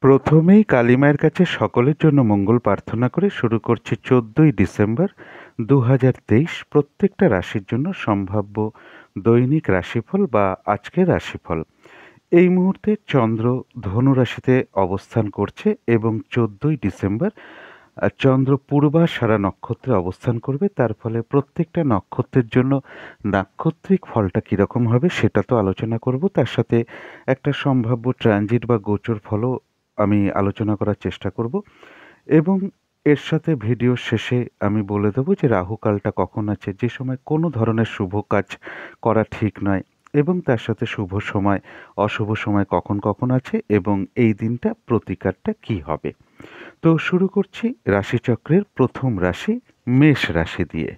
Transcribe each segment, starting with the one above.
প্রথমেই কালী মায়ের কাছে সকলের জন্য মঙ্গল প্রার্থনা করে শুরু করছি 14ই ডিসেম্বর 2023 প্রত্যেকটা রাশির জন্য সম্ভাব্য দৈনিক রাশিফল বা আজকের রাশিফল। এই মুহূর্তে চন্দ্র ধনু রাশিতে অবস্থান করছে এবং 14ই ডিসেম্বর চন্দ্র পূর্বাষাঢ়া নক্ষত্রে অবস্থান করবে। তার ফলে প্রত্যেকটা নক্ষত্রের জন্য নাক্ষত্রিক ফলটা কীরকম হবে সেটা তো আলোচনা করব, তার সাথে একটা সম্ভাব্য ট্রানজিট বা গোচর ফলও আমি আলোচনা করার চেষ্টা করব এবং এর সাথে ভিডিও শেষে আমি বলে দেবো যে রাহুকালটা কখন আছে, যে সময় কোনো ধরনের শুভ কাজ করা ঠিক নয়, এবং তার সাথে শুভ সময় অশুভ সময় কখন কখন আছে এবং এই দিনটা প্রতিকারটা কি হবে। তো শুরু করছি রাশিচক্রের প্রথম রাশি মেষ রাশি দিয়ে।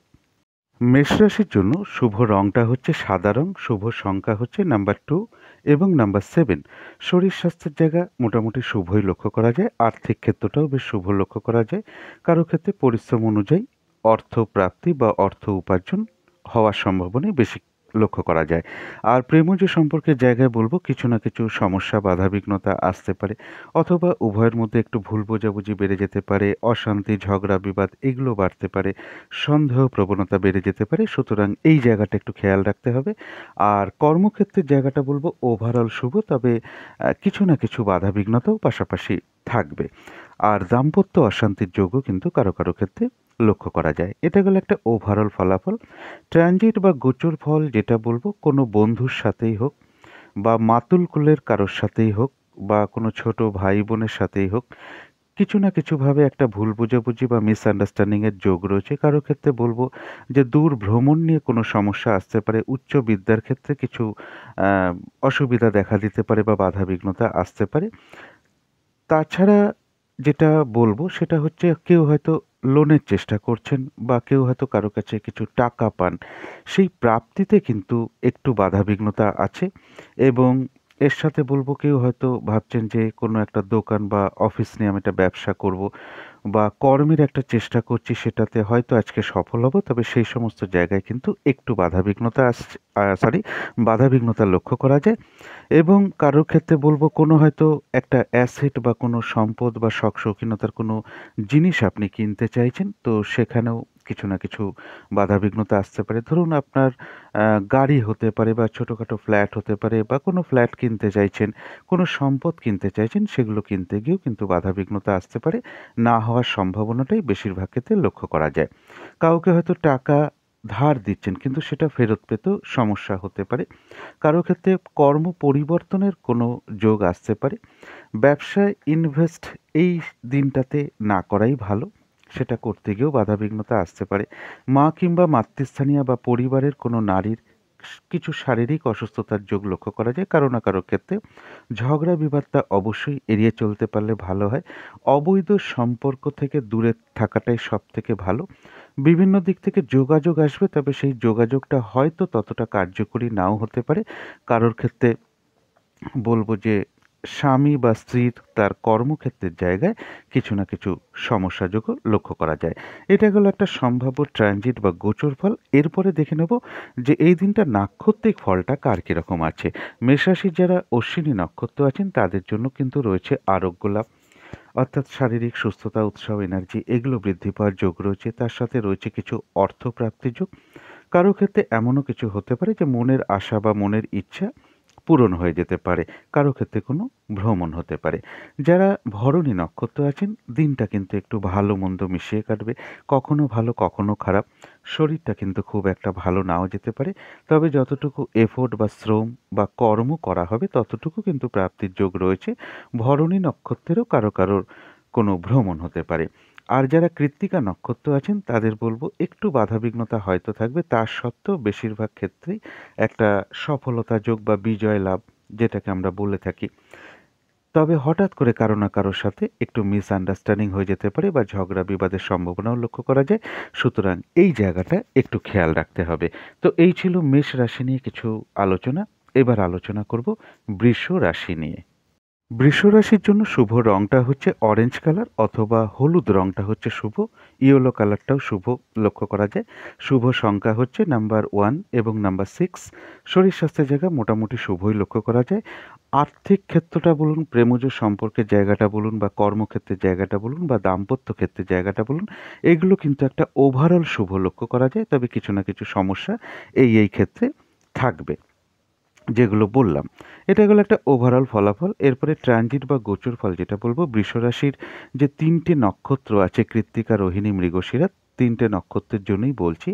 মেষ রাশির জন্য শুভ রংটা হচ্ছে সাদা রং, শুভ সংখ্যা হচ্ছে নাম্বার 2 এবং নাম্বার 7। শরীর স্বাস্থ্যের জায়গা মোটামুটি শুভই লক্ষ্য করা যায়, আর্থিক ক্ষেত্রটাও বেশ শুভ লক্ষ্য করা যায়। কারো ক্ষেত্রে পরিশ্রম অনুযায়ী অর্থ প্রাপ্তি বা অর্থ উপার্জন হওয়ার সম্ভাবনাই বেশি লক্ষ্য করা যায়। আর প্রেমজ সম্পর্কের জায়গায় বলবো কিছু না কিছু সমস্যা বাধাবিঘ্নতা আসতে পারে, অথবা উভয়ের মধ্যে একটু ভুল বোঝাবুঝি বেড়ে যেতে পারে, অশান্তি ঝগড়া বিবাদ এগুলো বাড়তে পারে, সন্দেহ প্রবণতা বেড়ে যেতে পারে। সুতরাং এই জায়গাটা একটু খেয়াল রাখতে হবে। আর কর্মক্ষেত্রের জায়গাটা বলবো ওভারঅল শুভ, তবে কিছু না কিছু বাধাবিঘ্নতাও পাশাপাশি থাকবে। আর দাম্পত্য অশান্তির যোগও কিন্তু কারো কারো ক্ষেত্রে লক্ষ্য করা যায়। এটা গেল একটা ওভারঅল ফলাফল। ট্রানজিট বা গোচর ফল যেটা বলবো, কোনো বন্ধুর সাথেই হোক বা মাতুল কুলের কারোর সাথেই হোক বা কোনো ছোট ভাই বোনের সাথেই হোক, কিছু না কিছুভাবে একটা ভুল বোঝাবুঝি বা মিসআন্ডারস্ট্যান্ডিংয়ের যোগ রয়েছে। কারো ক্ষেত্রে বলবো যে দূর ভ্রমণ নিয়ে কোনো সমস্যা আসতে পারে, উচ্চ বিদ্যার ক্ষেত্রে কিছু অসুবিধা দেখা দিতে পারে বা বাধাবিঘ্নতা আসতে পারে। তাছাড়া যেটা বলবো সেটা হচ্ছে কেউ হয়তো লোনের চেষ্টা করছেন বা কেউ হয়তো কারো কাছে কিছু টাকা পান, সেই প্রাপ্তিতে কিন্তু একটু বাধাবিঘ্নতা আছে। এবং এর সাথে বলবো কেউ হয়তো ভাবছেন যে কোনো একটা দোকান বা অফিস নিয়ে আমি একটা ব্যবসা করব বা কর্মের একটা চেষ্টা করছি, সেটাতে হয়তো আজকে সফল হব, তবে সেই সমস্ত জায়গায় কিন্তু একটু বাধাবিঘ্নতা আসছে, বাধাবিঘ্নতা লক্ষ্য করা যায়। এবং কারোর ক্ষেত্রে বলবো কোনো হয়তো একটা অ্যাসেট বা কোনো সম্পদ বা শখ শৌখিনতার কোনো জিনিস আপনি কিনতে চাইছেন, তো সেখানেও কিছু না কিছু বাধাবিঘ্নতা আসতে পারে। ধরুন আপনার গাড়ি হতে পারে বা ছোটোখাটো ফ্ল্যাট হতে পারে বা কোনো ফ্ল্যাট কিনতে চাইছেন, কোনো সম্পদ কিনতে চাইছেন, সেগুলো কিনতে গিয়েও কিন্তু বাধাবিঘ্নতা আসতে পারে। না হওয়ার সম্ভাবনাটাই বেশিরভাগ ক্ষেত্রে লক্ষ্য করা যায়। কাউকে হয়তো টাকা ধার দিচ্ছেন কিন্তু সেটা ফেরত পেতেও সমস্যা হতে পারে। কারো ক্ষেত্রে কর্ম পরিবর্তনের কোনো যোগ আসতে পারে। ব্যবসায় ইনভেস্ট এই দিনটাতে না করাই ভালো, সেটা করতে গিয়েও বাধাবিঘ্নতা আসতে পারে। মা কিংবা মাতৃস্থানীয় বা পরিবারের কোনো নারীর কিছু শারীরিক অসুস্থতার যোগ লক্ষ্য করা যায়। কারো না কারো ক্ষেত্রে ঝগড়া বিবাদটা অবশ্যই এড়িয়ে চলতে পারলে ভালো হয়। অবৈধ সম্পর্ক থেকে দূরে থাকাটাই সব থেকে ভালো। বিভিন্ন দিক থেকে যোগাযোগ আসবে, তবে সেই যোগাযোগটা হয়তো ততটা কার্যকরী নাও হতে পারে। কারোর ক্ষেত্রে বলবো যে স্বামী বা স্ত্রীর তার কর্মক্ষেত্রের জায়গায় কিছু না কিছু সমস্যাযোগও লক্ষ্য করা যায়। এটা গেল একটা সম্ভাব্য ট্রানজিট বা গোচর ফল। এরপরে দেখে নেব যে এই দিনটা নাক্ষত্রিক ফলটা কার কীরকম আছে। মেষরাশির যারা অশ্বিনী নক্ষত্র আছেন তাদের জন্য কিন্তু রয়েছে আরোগ্য লাভ, অর্থাৎ শারীরিক সুস্থতা, উৎসাহ, এনার্জি এগুলো বৃদ্ধি পাওয়ার যোগ রয়েছে। তার সাথে রয়েছে কিছু অর্থপ্রাপ্তির যোগ। কারো ক্ষেত্রে এমনও কিছু হতে পারে যে মনের আশা বা মনের ইচ্ছা পূরণ হয়ে যেতে পারে। কারো ক্ষেত্রে কোনো ভ্রমণ হতে পারে। যারা ভরণী নক্ষত্র আছেন দিনটা কিন্তু একটু ভালো মন্দ মিশিয়ে কাটবে, কখনো ভালো কখনো খারাপ। শরীরটা কিন্তু খুব একটা ভালো নাও যেতে পারে, তবে যতটুকু এফোর্ট বা শ্রম বা কর্ম করা হবে ততটুকু কিন্তু প্রাপ্তির যোগ রয়েছে। ভরণী নক্ষত্রেরও কারো কারোর কোনো ভ্রমণ হতে পারে। আর যারা কৃত্তিকা নক্ষত্র আছেন তাদের বলবো একটু বাধাবিঘ্নতা হয়তো থাকবে, তা সত্ত্বেও বেশিরভাগ ক্ষেত্রেই একটা সফলতা যোগ বা বিজয় লাভ যেটাকে আমরা বলে থাকি। তবে হঠাৎ করে কারো না কারোর সাথে একটু মিসআন্ডারস্ট্যান্ডিং হয়ে যেতে পারে বা ঝগড়া বিবাদের সম্ভাবনাও লক্ষ্য করা যায়। সুতরাং এই জায়গাটা একটু খেয়াল রাখতে হবে। তো এই ছিল মেষ রাশি নিয়ে কিছু আলোচনা। এবার আলোচনা করব বৃষ রাশি নিয়ে। বৃষ রাশির জন্য শুভ রংটা হচ্ছে অরেঞ্জ কালার, অথবা হলুদ রংটা হচ্ছে শুভ, ইয়েলো কালারটাও শুভ লক্ষ্য করা যায়। শুভ সংখ্যা হচ্ছে নাম্বার 1 এবং নাম্বার 6। শরীর স্বাস্থ্যের জায়গা মোটামুটি শুভই লক্ষ্য করা যায়। আর্থিক ক্ষেত্রটা বলুন, প্রেমজ সম্পর্কের জায়গাটা বলুন বা কর্মক্ষেত্রের জায়গাটা বলুন বা দাম্পত্য ক্ষেত্রের জায়গাটা বলুন, এগুলো কিন্তু একটা ওভারঅল শুভ লক্ষ্য করা যায়। তবে কিছু না কিছু সমস্যা এই ক্ষেত্রে থাকবে, যেগুলো বললাম। এটা গেল একটা ওভারঅল ফলাফল। এরপরে ট্রানজিট বা গোচর ফল যেটা বলবো, বৃষরাশির যে ৩ টে নক্ষত্র আছে কৃত্তিকা, রোহিণী, মৃগশিরা, ৩ টে নক্ষত্রের জন্যই বলছি।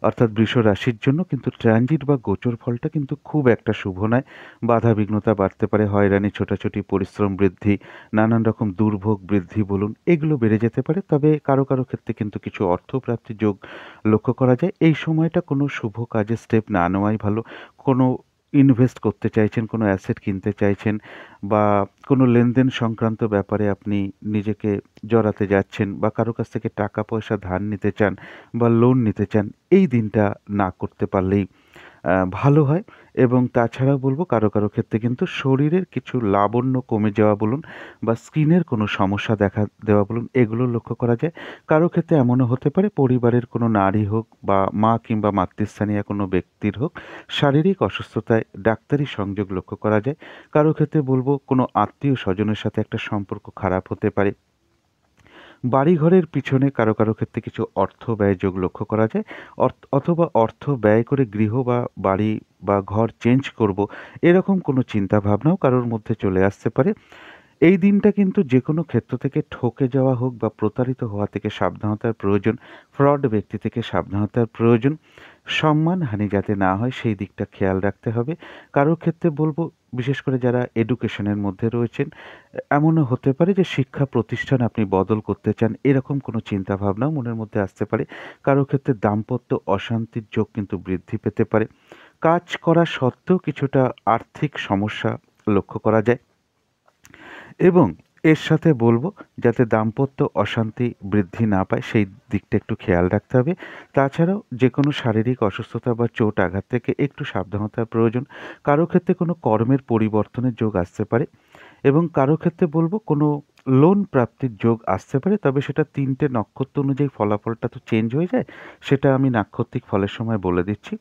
অর্থাৎ বৃষ রাশির জন্য কিন্তু ট্রানজিট বা গোচর ফলটা কিন্তু খুব একটা শুভ নয়। বাধা বিঘ্নতা বাড়তে পারে, হয়রানি, ছোটাছুটি, পরিশ্রম বৃদ্ধি, নানান রকম দুর্ভোগ বৃদ্ধি বলুন, এগুলো বেড়ে যেতে পারে। তবে কারো কারো ক্ষেত্রে কিন্তু কিছু অর্থপ্রাপ্তির যোগ লক্ষ্য করা যায়। এই সময়টা কোনো শুভ কাজে স্টেপ না নেওয়াই ভালো। কোনো ইনভেস্ট করতে চাইছেন, কোনো অ্যাসেট কিনতে চাইছেন বা কোনো লেনদেন সংক্রান্ত ব্যাপারে আপনি নিজেকে জড়াতে যাচ্ছেন বা কারো কাছ থেকে টাকা পয়সা ধার নিতে চান বা লোন নিতে চান, এই দিনটা না করতে পারলেই ভালো হয়। এবং তাছাড়াও বলব, কারো কারো ক্ষেত্রে কিন্তু শরীরের কিছু লাবণ্য কমে যাওয়া বলুন বা স্কিনের কোনো সমস্যা দেখা দেওয়া বলুন, এগুলো লক্ষ্য করা যায়। কারো ক্ষেত্রে এমনও হতে পারে পরিবারের কোনো নারী হোক বা মা কিংবা মাতৃস্থানীয় কোনো ব্যক্তির হোক শারীরিক অসুস্থতায় ডাক্তারি সংযোগ লক্ষ্য করা যায়। কারো ক্ষেত্রে বলব কোনো আত্মীয় স্বজনের সাথে একটা সম্পর্ক খারাপ হতে পারে। বাড়িঘরের পিছনে কারো কারো ক্ষেত্রে কিছু অর্থ ব্যয় যোগ লক্ষ্য করা যায়। অথবা অর্থ ব্যয় করে গৃহ বা বাড়ি বা ঘর চেঞ্জ করব, এরকম কোনো চিন্তা ভাবনাও কারোর মধ্যে চলে আসতে পারে। এই দিনটা কিন্তু যেকোনো ক্ষেত্র থেকে ঠকে যাওয়া হোক বা প্রতারিত হওয়া থেকে সাবধানতার প্রয়োজন। ফ্রড ব্যক্তি থেকে সাবধানতার প্রয়োজন। সম্মানহানি যাতে না হয় সেই দিকটা খেয়াল রাখতে হবে। কারোর ক্ষেত্রে বলব, বিশেষ করে যারা এডুকেশনের মধ্যে রয়েছেন, এমনও হতে পারে যে শিক্ষা প্রতিষ্ঠান আপনি বদল করতে চান, এরকম কোনো চিন্তা ভাবনাও মনের মধ্যে আসতে পারে। কারো ক্ষেত্রে দাম্পত্য অশান্তির যোগ কিন্তু বৃদ্ধি পেতে পারে। কাজ করা সত্ত্বেও কিছুটা আর্থিক সমস্যা লক্ষ্য করা যায়। এবং এর সাথে বলব, যাতে দাম্পত্য অশান্তি বৃদ্ধি না পায় সেই দিকটা একটু খেয়াল রাখতে হবে। তাছাড়াও যে কোনো শারীরিক অসুস্থতা বা চোট আঘাত থেকে একটু সাবধানতার প্রয়োজন। কারো ক্ষেত্রে কোনো কর্মের পরিবর্তনের যোগ আসতে পারে এবং কারো ক্ষেত্রে বলব কোনো লোন প্রাপ্তির যোগ আসতে পারে। তবে সেটা ৩ টে নক্ষত্র অনুযায়ী ফলাফলটা তো চেঞ্জ হয়ে যায়। সেটা আমি নাক্ষত্রিক ফলের সময় বলে দিচ্ছি।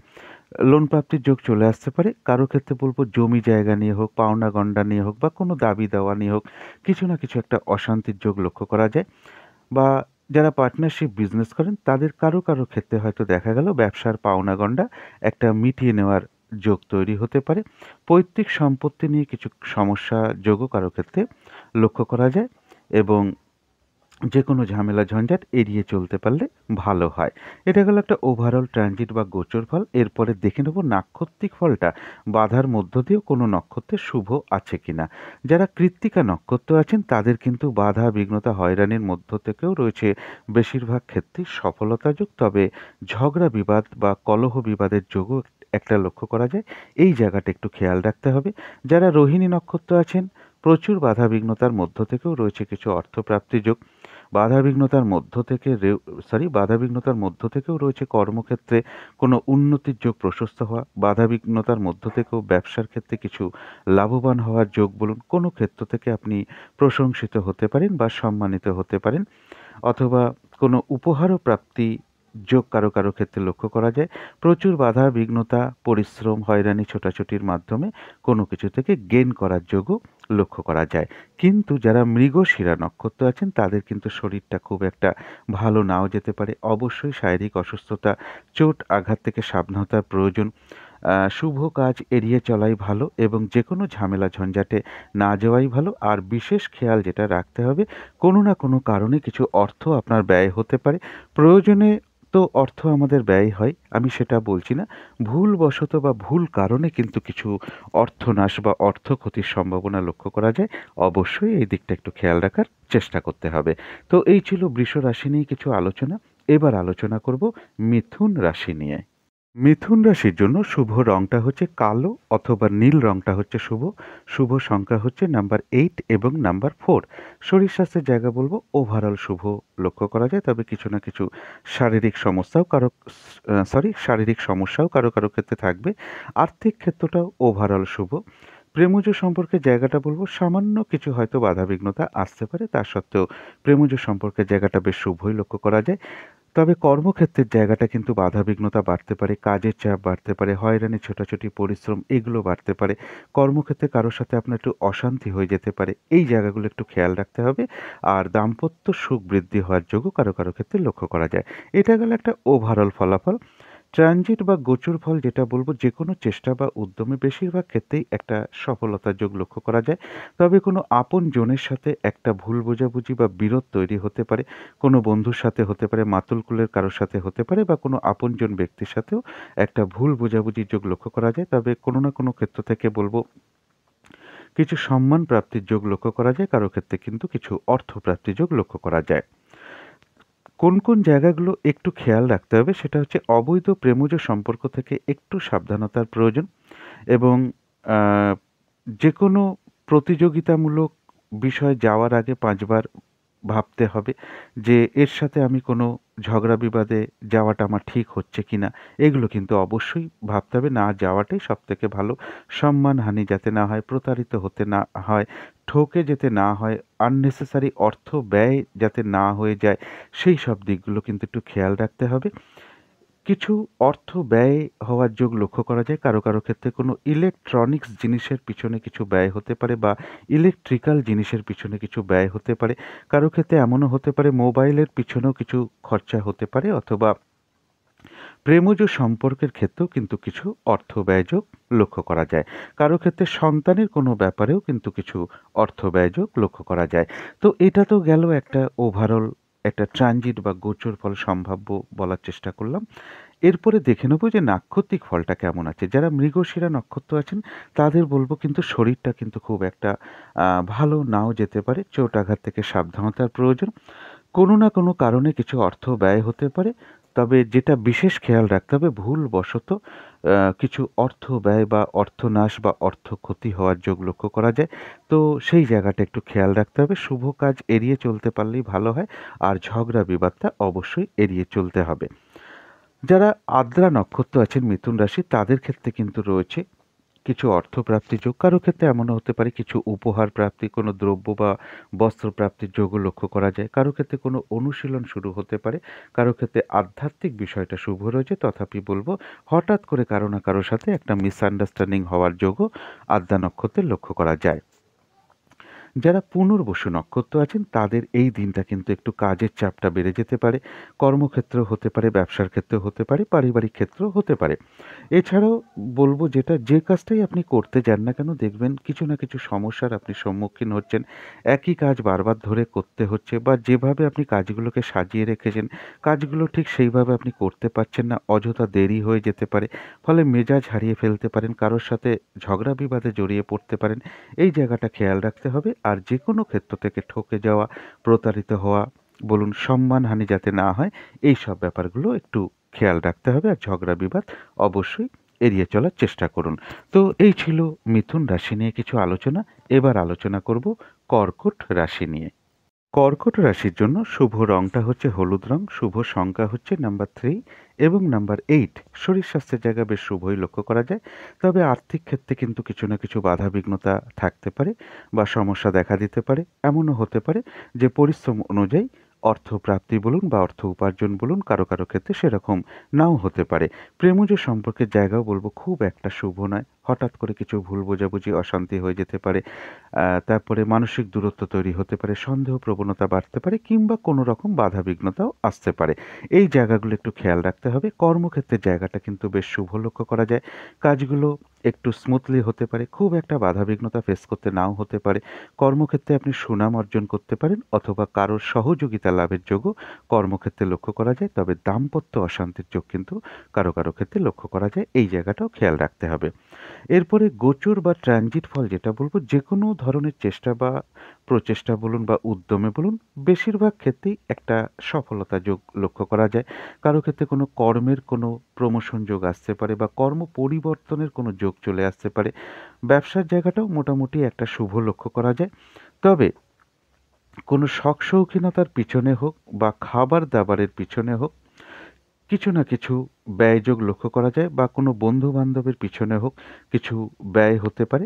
লোন প্রাপ্তির যোগ চলে আসতে পারে। কারো ক্ষেত্রে বলব জমি জায়গা নিয়ে হোক, পাওনা গন্ডা নিয়ে হোক বা কোনো দাবি দেওয়া নিয়ে হোক, কিছু না কিছু একটা অশান্তির যোগ লক্ষ্য করা যায়। বা যারা পার্টনারশিপ বিজনেস করেন তাদের কারো কারো ক্ষেত্রে হয়তো দেখা গেল ব্যবসার পাওনা গন্ডা একটা মিটিয়ে নেওয়ার যোগ তৈরি হতে পারে। পৈতৃক সম্পত্তি নিয়ে কিছু সমস্যা যোগও কারো ক্ষেত্রে লক্ষ্য করা যায় এবং যে কোনো ঝামেলা ঝঞ্ঝাট এড়িয়ে চলতে পারলে ভালো হয়। এটা গেল একটা ওভারঅল ট্রানজিট বা গোচর ফল। এরপরে দেখে নেব নাক্ষত্রিক ফলটা বাধার মধ্য দিয়েও কোনো নক্ষত্রের শুভ আছে কিনা। যারা কৃত্তিকা নক্ষত্র আছেন তাদের কিন্তু বাধা বিঘ্নতা হয়রানির মধ্য থেকেও রয়েছে বেশিরভাগ ক্ষেত্রেই সফলতা যোগ। তবে ঝগড়া বিবাদ বা কলহ বিবাদের যোগও একটা লক্ষ্য করা যায়। এই জায়গাটা একটু খেয়াল রাখতে হবে। যারা রোহিণী নক্ষত্র আছেন, প্রচুর বাধা বিঘ্নতার মধ্য থেকেও রয়েছে কিছু অর্থপ্রাপ্তি যোগ। বাধাবিঘ্নতার মধ্য থেকেও রয়েছে কর্মক্ষেত্রে কোনো উন্নতির যোগ প্রশস্ত হওয়া। বাধাবিঘ্নতার মধ্য থেকেও ব্যবসার ক্ষেত্রে কিছু লাভবান হওয়ার যোগ বলুন। কোনো ক্ষেত্র থেকে আপনি প্রশংসিত হতে পারেন বা সম্মানিত হতে পারেন। অথবা কোনো উপহারও প্রাপ্তি যোগ কারো কারো ক্ষেত্রে লক্ষ্য করা যায়। প্রচুর বাধা বিঘ্নতা, পরিশ্রম, হয়রানি, ছোটাছুটির মাধ্যমে কোনো কিছু থেকে গেইন করার যোগও লক্ষ্য করা যায়। কিন্তু যারা মৃগশিরা নক্ষত্র আছেন তাদের কিন্তু শরীরটা খুব একটা ভালো নাও যেতে পারে। অবশ্যই শারীরিক অসুস্থতা, চোট আঘাত থেকে সাবধানতার প্রয়োজন। শুভ কাজ এড়িয়ে চলাই ভালো এবং যে কোনো ঝামেলা ঝঞ্ঝাটে না যাওয়াই ভালো। আর বিশেষ খেয়াল যেটা রাখতে হবে, কোনো না কোনো কারণে কিছু অর্থ আপনার ব্যয় হতে পারে। প্রয়োজনে তো অর্থ আমাদের ব্যয় হয়, আমি সেটা বলছি না। ভুলবশত বা ভুল কারণে কিন্তু কিছু অর্থনাশ বা অর্থ ক্ষতির সম্ভাবনা লক্ষ্য করা যায়। অবশ্যই এই দিকটা একটু খেয়াল রাখার চেষ্টা করতে হবে। তো এই ছিল বৃষ রাশি নিয়ে কিছু আলোচনা। এবার আলোচনা করব মিথুন রাশি নিয়ে। মিথুন রাশির জন্য শুভ রংটা হচ্ছে কালো অথবা নীল রংটা হচ্ছে শুভ। শুভ সংখ্যা হচ্ছে নাম্বার 8 এবং নাম্বার 4। শরীর স্বাস্থ্যের জায়গা বলবো ওভারঅল শুভ লক্ষ্য করা যায়। তবে কিছু না কিছু শারীরিক সমস্যাও কারো কারো ক্ষেত্রে থাকবে। আর্থিক ক্ষেত্রটাও ওভারঅল শুভ। প্রেমজ সম্পর্কের জায়গাটা বলবো সামান্য কিছু হয়তো বাধাবিঘ্নতা আসতে পারে, তা সত্ত্বেও প্রেমজ সম্পর্কের জায়গাটা বেশ শুভই লক্ষ্য করা যায়। তবে কর্মক্ষেত্রের জায়গাটা কিন্তু বাধাবিঘ্নতা বাড়তে পারে, কাজের চাপ বাড়তে পারে, হয়রানি, ছোটাছুটি, পরিশ্রম এগুলো বাড়তে পারে। কর্মক্ষেত্রে কারো সাথে আপনার একটু অশান্তি হয়ে যেতে পারে। এই জায়গাগুলো একটু খেয়াল রাখতে হবে। আর দাম্পত্য সুখ বৃদ্ধি হওয়ার যোগও কারো ক্ষেত্রে লক্ষ্য করা যায়। এটা গেল একটা ওভারঅল ফলাফল। ট্রানজিট বা গোচর ফল যেটা বলব, যেকোনো চেষ্টা বা উদ্যমে বেশিরভাগ ক্ষেত্রেই একটা সফলতার যোগ লক্ষ্য করা যায়। তবে কোনো আপনজনের সাথে একটা ভুল বোঝাবুঝি বা বিরোধ তৈরি হতে পারে। কোনো বন্ধুর সাথে হতে পারে, মাতুলকুলের কারো সাথে হতে পারে, বা কোনো আপনজন ব্যক্তির সাথেও একটা ভুল বোঝাবুঝির যোগ লক্ষ্য করা যায়। তবে কোনো না কোনো ক্ষেত্র থেকে বলব, কিছু সম্মান প্রাপ্তির যোগ লক্ষ্য করা যায়, কারো ক্ষেত্রে কিন্তু কিছু অর্থ প্রাপ্তির যোগ লক্ষ্য করা যায়। কোন জায়গাগুলো একটু খেয়াল রাখতে হবে সেটা হচ্ছে, অবৈধ প্রেমজ সম্পর্ক থেকে একটু সাবধানতার প্রয়োজন, এবং আ যেকোনো প্রতিযোগিতামূলক বিষয়ে যাওয়ার আগে ৫ বার ভাবতে হবে যে এর সাথে আমি কোনো ঝগড়া বিবাদে যাওয়াটা আমার ঠিক হচ্ছে কিনা। এগুলো কিন্তু অবশ্যই ভাবতে হবে, না যাওয়াটাই সবথেকে ভালো। সম্মানহানি যাতে না হয়, প্রতারিত হতে না হয়, ঠকে যেতে না হয়, unnecessary অর্থ ব্যয় যাতে না হয়ে যায়, সেই সব দিকগুলো কিন্তু একটু খেয়াল রাখতে হবে। কিছু অর্থ ব্যয় হওয়ার যোগ লক্ষ্য করা যায়। কারো ক্ষেত্রে কোনো ইলেকট্রনিক্স জিনিসের পিছনে কিছু ব্যয় হতে পারে, বা ইলেকট্রিক্যাল জিনিসের পিছনে কিছু ব্যয় হতে পারে। কারো ক্ষেত্রে এমনও হতে পারে মোবাইলের পিছনেও কিছু খরচা হতে পারে, অথবা প্রেমজ সম্পর্কের ক্ষেত্রেও কিন্তু কিছু অর্থ ব্যয়যোগ লক্ষ্য করা যায়। কারো ক্ষেত্রে সন্তানের কোনো ব্যাপারেও কিন্তু কিছু অর্থ ব্যয়যোগ লক্ষ্য করা যায়। তো এটা তো গেল একটা ওভারঅল একটা ট্রানজিট বা গোচর ফল সম্ভাব্য বলার চেষ্টা করলাম। এরপরে দেখে নেব যে নাক্ষত্রিক ফলটা কেমন আছে। যারা মৃগশিরা নক্ষত্র আছেন তাদের বলব কিন্তু শরীরটা কিন্তু খুব একটা ভালো নাও যেতে পারে। চোট আঘাত থেকে সাবধানতার প্রয়োজন। কোনো না কোনো কারণে কিছু অর্থ ব্যয় হতে পারে। তবে যেটা বিশেষ খেয়াল রাখতে হবে, ভুলবশত কিছু অর্থ ব্যয় বা অর্থনাশ বা অর্থ ক্ষতি হওয়ার যোগ লক্ষ্য করা যায়। তো সেই জায়গাটা একটু খেয়াল রাখতে হবে। শুভ কাজ এড়িয়ে চলতে পারলেই ভালো হয়। আর ঝগড়া বিবাদটা অবশ্যই এড়িয়ে চলতে হবে। যারা আদ্রা নক্ষত্র আছেন মিথুন রাশি, তাদের ক্ষেত্রে কিন্তু রয়েছে কিছু অর্থপ্রাপ্তির যোগ। কারো ক্ষেত্রে এমনও হতে পারে কিছু উপহার প্রাপ্তি, কোনো দ্রব্য বা বস্ত্র প্রাপ্তির যোগও লক্ষ্য করা যায়। কারো ক্ষেত্রে কোনো অনুশীলন শুরু হতে পারে। কারো ক্ষেত্রে আধ্যাত্মিক বিষয়টা শুভ রয়েছে। তথাপি বলব, হঠাৎ করে কারো না কারোর সাথে একটা মিসআন্ডারস্ট্যান্ডিং হওয়ার যোগও আদ্রা নক্ষত্রের লক্ষ্য করা যায়। যারা পুনর্বসু নক্ষত্র আছেন তাদের এই দিনটা কিন্তু একটু কাজের চাপটা বেড়ে যেতে পারে। কর্মক্ষেত্রেও হতে পারে, ব্যবসার ক্ষেত্রেও হতে পারে, পারিবারিক ক্ষেত্রেও হতে পারে। এছাড়াও বলবো, যেটা যে কাজটাই আপনি করতে যান না কেন, দেখবেন কিছু না কিছু সমস্যার আপনি সম্মুখীন হচ্ছেন। একই কাজ বারবার ধরে করতে হচ্ছে, বা যেভাবে আপনি কাজগুলোকে সাজিয়ে রেখেছেন কাজগুলো ঠিক সেইভাবে আপনি করতে পারছেন না, অযথা দেরি হয়ে যেতে পারে। ফলে মেজাজ হারিয়ে ফেলতে পারেন, কারোর সাথে ঝগড়া বিবাদে জড়িয়ে পড়তে পারেন। এই জায়গাটা খেয়াল রাখতে হবে। আর যেকোনো ক্ষেত্র থেকে ঠকে যাওয়া, প্রতারিত হওয়া বলুন, সম্মানহানি যাতে না হয়, এই সব ব্যাপারগুলো একটু খেয়াল রাখতে হবে। আর ঝগড়া বিবাদ অবশ্যই এড়িয়ে চলার চেষ্টা করুন। তো এই ছিল মিথুন রাশি নিয়ে কিছু আলোচনা। এবার আলোচনা করব কর্কট রাশি নিয়ে। কর্কট রাশির জন্য শুভ রংটা হচ্ছে হলুদ রং, শুভ সংখ্যা হচ্ছে নাম্বার 3 এবং নাম্বার 8। শরীর স্বাস্থ্যের জায়গা বেশ শুভই লক্ষ্য করা যায়। তবে আর্থিক ক্ষেত্রে কিন্তু কিছু না কিছু বাধাবিঘ্নতা থাকতে পারে, বা সমস্যা দেখা দিতে পারে। এমনও হতে পারে যে পরিশ্রম অনুযায়ী অর্থ প্রাপ্তি বলুন বা অর্থ উপার্জন বলুন, কারো ক্ষেত্রে সেরকম নাও হতে পারে। প্রেমজ সম্পর্কের জায়গাও বলবো খুব একটা শুভ নয়। হঠাৎ করে কিছু ভুল বোঝাবুঝি, অশান্তি হয়ে যেতে পারে। তারপরে মানসিক দূরত্ব তৈরি হতে পারে, সন্দেহ প্রবণতা বাড়তে পারে, কিংবা কোনো রকম বাধাবিঘ্নতাও আসতে পারে। এই জায়গাগুলো একটু খেয়াল রাখতে হবে। কর্মক্ষেত্রের জায়গাটা কিন্তু বেশ শুভ লক্ষ্য করা যায়। কাজগুলো একটু স্মুথলি হতে পারে, খুব একটা বাধাবিঘ্নতা ফেস করতে নাও হতে পারে। কর্মক্ষেত্রে আপনি সুনাম অর্জন করতে পারেন, অথবা কারোর সহযোগিতা লাভের যোগও কর্মক্ষেত্রে লক্ষ্য করা যায়। তবে দাম্পত্য অশান্তির যোগ কিন্তু কারো ক্ষেত্রে লক্ষ্য করা যায়। এই জায়গাটাও খেয়াল রাখতে হবে। এরপরে গোচর বা ট্রানজিট ফল যেটা বলব, যেকোনো ধরনের চেষ্টা বা প্রচেষ্টা বলুন বা উদ্যমে বলুন, বেশিরভাগ ক্ষেত্রেই একটা সফলতা যোগ লক্ষ্য করা যায়। কারো ক্ষেত্রে কোনো কর্মের কোনো প্রমোশন যোগ আসতে পারে, বা কর্ম পরিবর্তনের কোনো যোগ চলে আসতে পারে। ব্যবসার জায়গাটাও মোটামুটি একটা শুভ লক্ষ্য করা যায়। তবে কোনো শখ শৌখিনতার পিছনে হোক বা খাবার দাবারের পিছনে হোক, কিছু না কিছু ব্যয়যোগ লক্ষ্য করা যায়, বা কোনো বন্ধু বান্ধবের পিছনে হোক কিছু ব্যয় হতে পারে।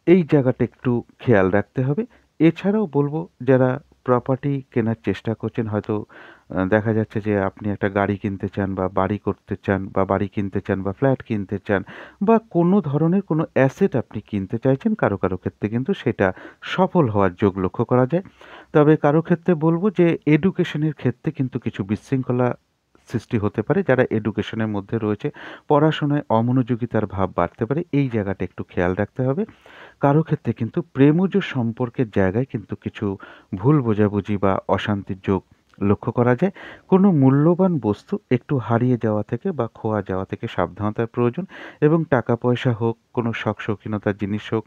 এই জায়গাটা একটু খেয়াল রাখতে হবে। এছাড়াও বলব, যারা প্রপার্টি কেনার চেষ্টা করছেন, হয়তো দেখা যাচ্ছে যে আপনি একটা গাড়ি কিনতে চান বা বাড়ি করতে চান বা বাড়ি কিনতে চান বা ফ্ল্যাট কিনতে চান বা কোনো ধরনের কোনো অ্যাসেট আপনি কিনতে চাইছেন, কারো কারো ক্ষেত্রে কিন্তু সেটা সফল হওয়ার যোগ লক্ষ্য করা যায়। তবে কারো ক্ষেত্রে বলব যে এডুকেশনের ক্ষেত্রে কিন্তু কিছু বিশৃঙ্খলা সৃষ্টি হতে পারে। যারা এডুকেশনের মধ্যে রয়েছে, পড়াশোনায় অমনোযোগিতার ভাব বাড়তে পারে, এই জায়গাটা একটু খেয়াল রাখতে হবে। কারো ক্ষেত্রে কিন্তু প্রেমজ সম্পর্কের জায়গায় কিন্তু কিছু ভুল বোঝাবুঝি বা অশান্তির যোগ লক্ষ্য করা যায়। কোনো মূল্যবান বস্তু একটু হারিয়ে যাওয়া থেকে বা খোয়া যাওয়া থেকে সাবধানতার প্রয়োজন, এবং টাকা পয়সা হোক, কোনো শখ শৌখিনতার জিনিস হোক,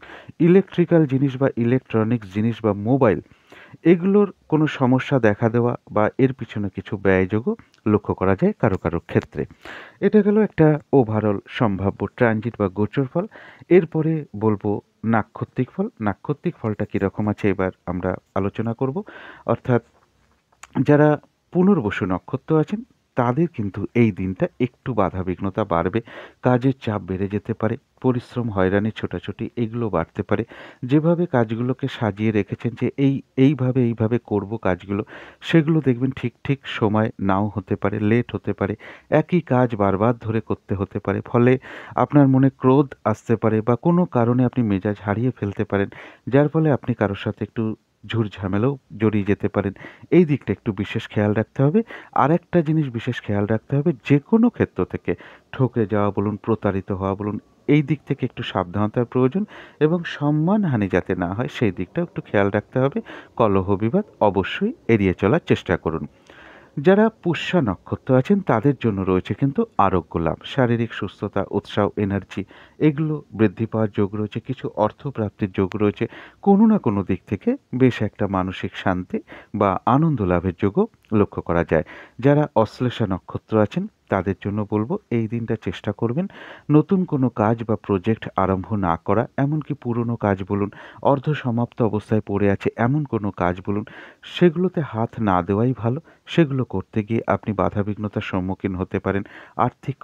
ইলেকট্রিক্যাল জিনিস বা ইলেকট্রনিক্স জিনিস বা মোবাইল, এগুলোর কোনো সমস্যা দেখা দেওয়া বা এর পিছনে কিছু ব্যয়যোগও লক্ষ্য করা যায় কারো কারো ক্ষেত্রে। এটা গেল একটা ওভারঅল সম্ভাব্য ট্রানজিট বা গোচর ফল। এরপরে বলবো নাক্ষত্রিক ফল। নাক্ষত্রিক ফলটা কীরকম আছে এবার আমরা আলোচনা করব। অর্থাৎ যারা পুনর্বসু নক্ষত্র আছেন, তাদের কিন্তু এই দিনটা একটু বাধাবিঘ্নতা বাড়বে। কাজের চাপ বেড়ে যেতে পারে, পরিশ্রম, হয়রানি, ছোটাছুটি এগুলো বাড়তে পারে। যেভাবে কাজগুলোকে সাজিয়ে রেখেছেন যে এইভাবে করব কাজগুলো, সেগুলো দেখবেন ঠিক সময় নাও হতে পারে, লেট হতে পারে। একই কাজ বারবার ধরে করতে হতে পারে। ফলে আপনার মনে ক্রোধ আসতে পারে বা কোনো কারণে আপনি মেজাজ হারিয়ে ফেলতে পারেন। যার ফলে আপনি কারো সাথে একটু ঝুট-ঝামেলাও জড়িয়ে যেতে পারেন। এই দিকটা একটু বিশেষ খেয়াল রাখতে হবে। আরেকটা জিনিস বিশেষ খেয়াল রাখতে হবে, যেকোনো ক্ষেত্র থেকে ঠকে যাওয়া বলুন, প্রতারিত হওয়া বলুন, এই দিক থেকে একটু সাবধানতার প্রয়োজন, এবং সম্মানহানি যাতে না হয় সেই দিকটাও একটু খেয়াল রাখতে হবে। কলহ বিবাদ অবশ্যই এড়িয়ে চলার চেষ্টা করুন। যারা পুষ্যা নক্ষত্র আছেন, তাদের জন্য রয়েছে কিন্তু আরোগ্য লাভ, শারীরিক সুস্থতা, উৎসাহ, এনার্জি এগুলো বৃদ্ধি পাওয়ার যোগ রয়েছে। কিছু অর্থপ্রাপ্তির যোগ রয়েছে। কোনো না কোনো দিক থেকে বেশ একটা মানসিক শান্তি বা আনন্দ লাভের যোগও লক্ষ্য করা যায়। যারা অশ্লেষা নক্ষত্র আছেন, তাদের জন্য বলবো এই দিনটা চেষ্টা করবেন নতুন কোনো কাজ বা প্রজেক্ট আরম্ভ না করা, এমনকি পুরনো কাজ বলুন, অর্ধ সমাপ্ত অবস্থায় পড়ে আছে এমন কোনো কাজ বলুন, সেগুলোতে হাত না দেওয়াই ভালো। সেগুলো করতে গিয়ে আপনি বাধাবিঘ্নতার সম্মুখীন হতে পারেন। আর্থিক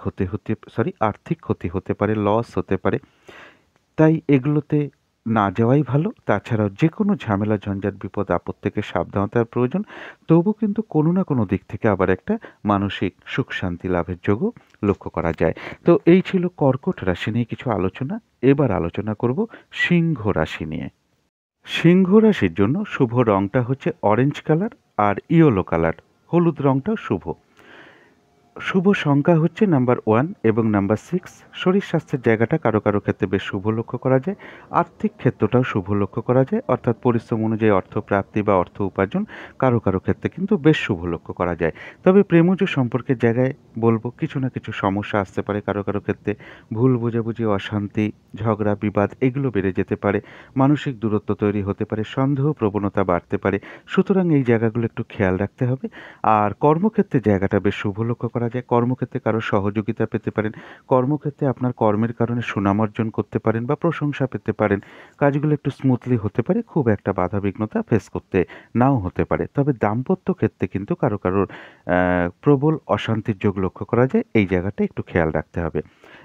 ক্ষতি হতে পারে, লস হতে পারে। তাই এগুলোতে না যাওয়াই ভালো। তাছাড়াও যেকোনো ঝামেলা, ঝঞ্ঝাট, বিপদ আপদ থেকে সাবধানতার প্রয়োজন। তবু কিন্তু কোনো না কোনো দিক থেকে আবার একটা মানসিক সুখ শান্তি লাভের যোগও লক্ষ্য করা যায়। তো এই ছিল কর্কট রাশি নিয়ে কিছু আলোচনা। এবার আলোচনা করব সিংহ রাশি নিয়ে। সিংহ রাশির জন্য শুভ রংটা হচ্ছে অরেঞ্জ কালার আর ইয়েলো কালার, হলুদ রংটাও শুভ। শুভ সংখ্যা হচ্ছে নাম্বার 1 এবং নাম্বার 6। শরীর স্বাস্থ্যের জায়গাটা কারো কারো ক্ষেত্রে বেশ শুভ লক্ষ্য করা যায়। আর্থিক ক্ষেত্রটাও শুভ লক্ষ্য করা যায়, অর্থাৎ পরিশ্রম অনুযায়ী অর্থ প্রাপ্তি বা অর্থ উপার্জন কারো কারো ক্ষেত্রে কিন্তু বেশ শুভ লক্ষ্য করা যায়। তবে প্রেমজ সম্পর্কের জায়গায় বলবো কিছু না কিছু সমস্যা আসতে পারে কারো কারো ক্ষেত্রে। ভুল বোঝাবুঝি, অশান্তি, ঝগড়া, বিবাদ এগুলো বেড়ে যেতে পারে। মানসিক দূরত্ব তৈরি হতে পারে, সন্দেহ প্রবণতা বাড়তে পারে। সুতরাং এই জায়গাগুলো একটু খেয়াল রাখতে হবে। আর কর্মক্ষেত্রে জায়গাটা বেশ শুভ লক্ষ্য করা যায়। কর্মক্ষেত্রে কারো সহযোগিতা পেতে পারেন। কর্মক্ষেত্রে আপনার কর্মের কারণে সুনাম অর্জন করতে পারেন বা প্রশংসা পেতে পারেন। কাজগুলো একটু স্মুথলি হতে পারে, খুব একটা বাধাবিঘ্নতা ফেস করতে নাও হতে পারে। তবে দাম্পত্য ক্ষেত্রে কিন্তু কারো কারোর প্রবল অশান্তির যোগ লক্ষ্য করা যায়। এই জায়গাটা একটু খেয়াল রাখতে হবে।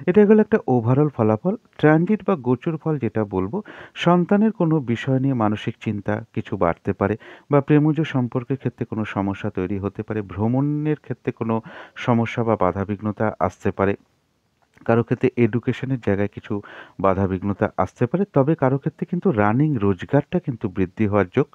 এটা গেল একটা ওভারঅল ফলাফল। ট্রানজিট বা গোচর ফল যেটা বলবো, সন্তানের কোনো বিষয় নিয়ে মানসিক চিন্তা কিছু বাড়তে পারে, বা প্রেমজ সম্পর্কের ক্ষেত্রে কোনো সমস্যা তৈরি হতে পারে, ভ্রমণের ক্ষেত্রে কোনো সমস্যা বা বাধাবিঘ্নতা আসতে পারে, কারো ক্ষেত্রে এডুকেশনের জায়গায় কিছু বাধাবিঘ্নতা আসতে পারে। তবে কারো ক্ষেত্রে কিন্তু রানিং রোজগারটা কিন্তু বৃদ্ধি হওয়ার যোগ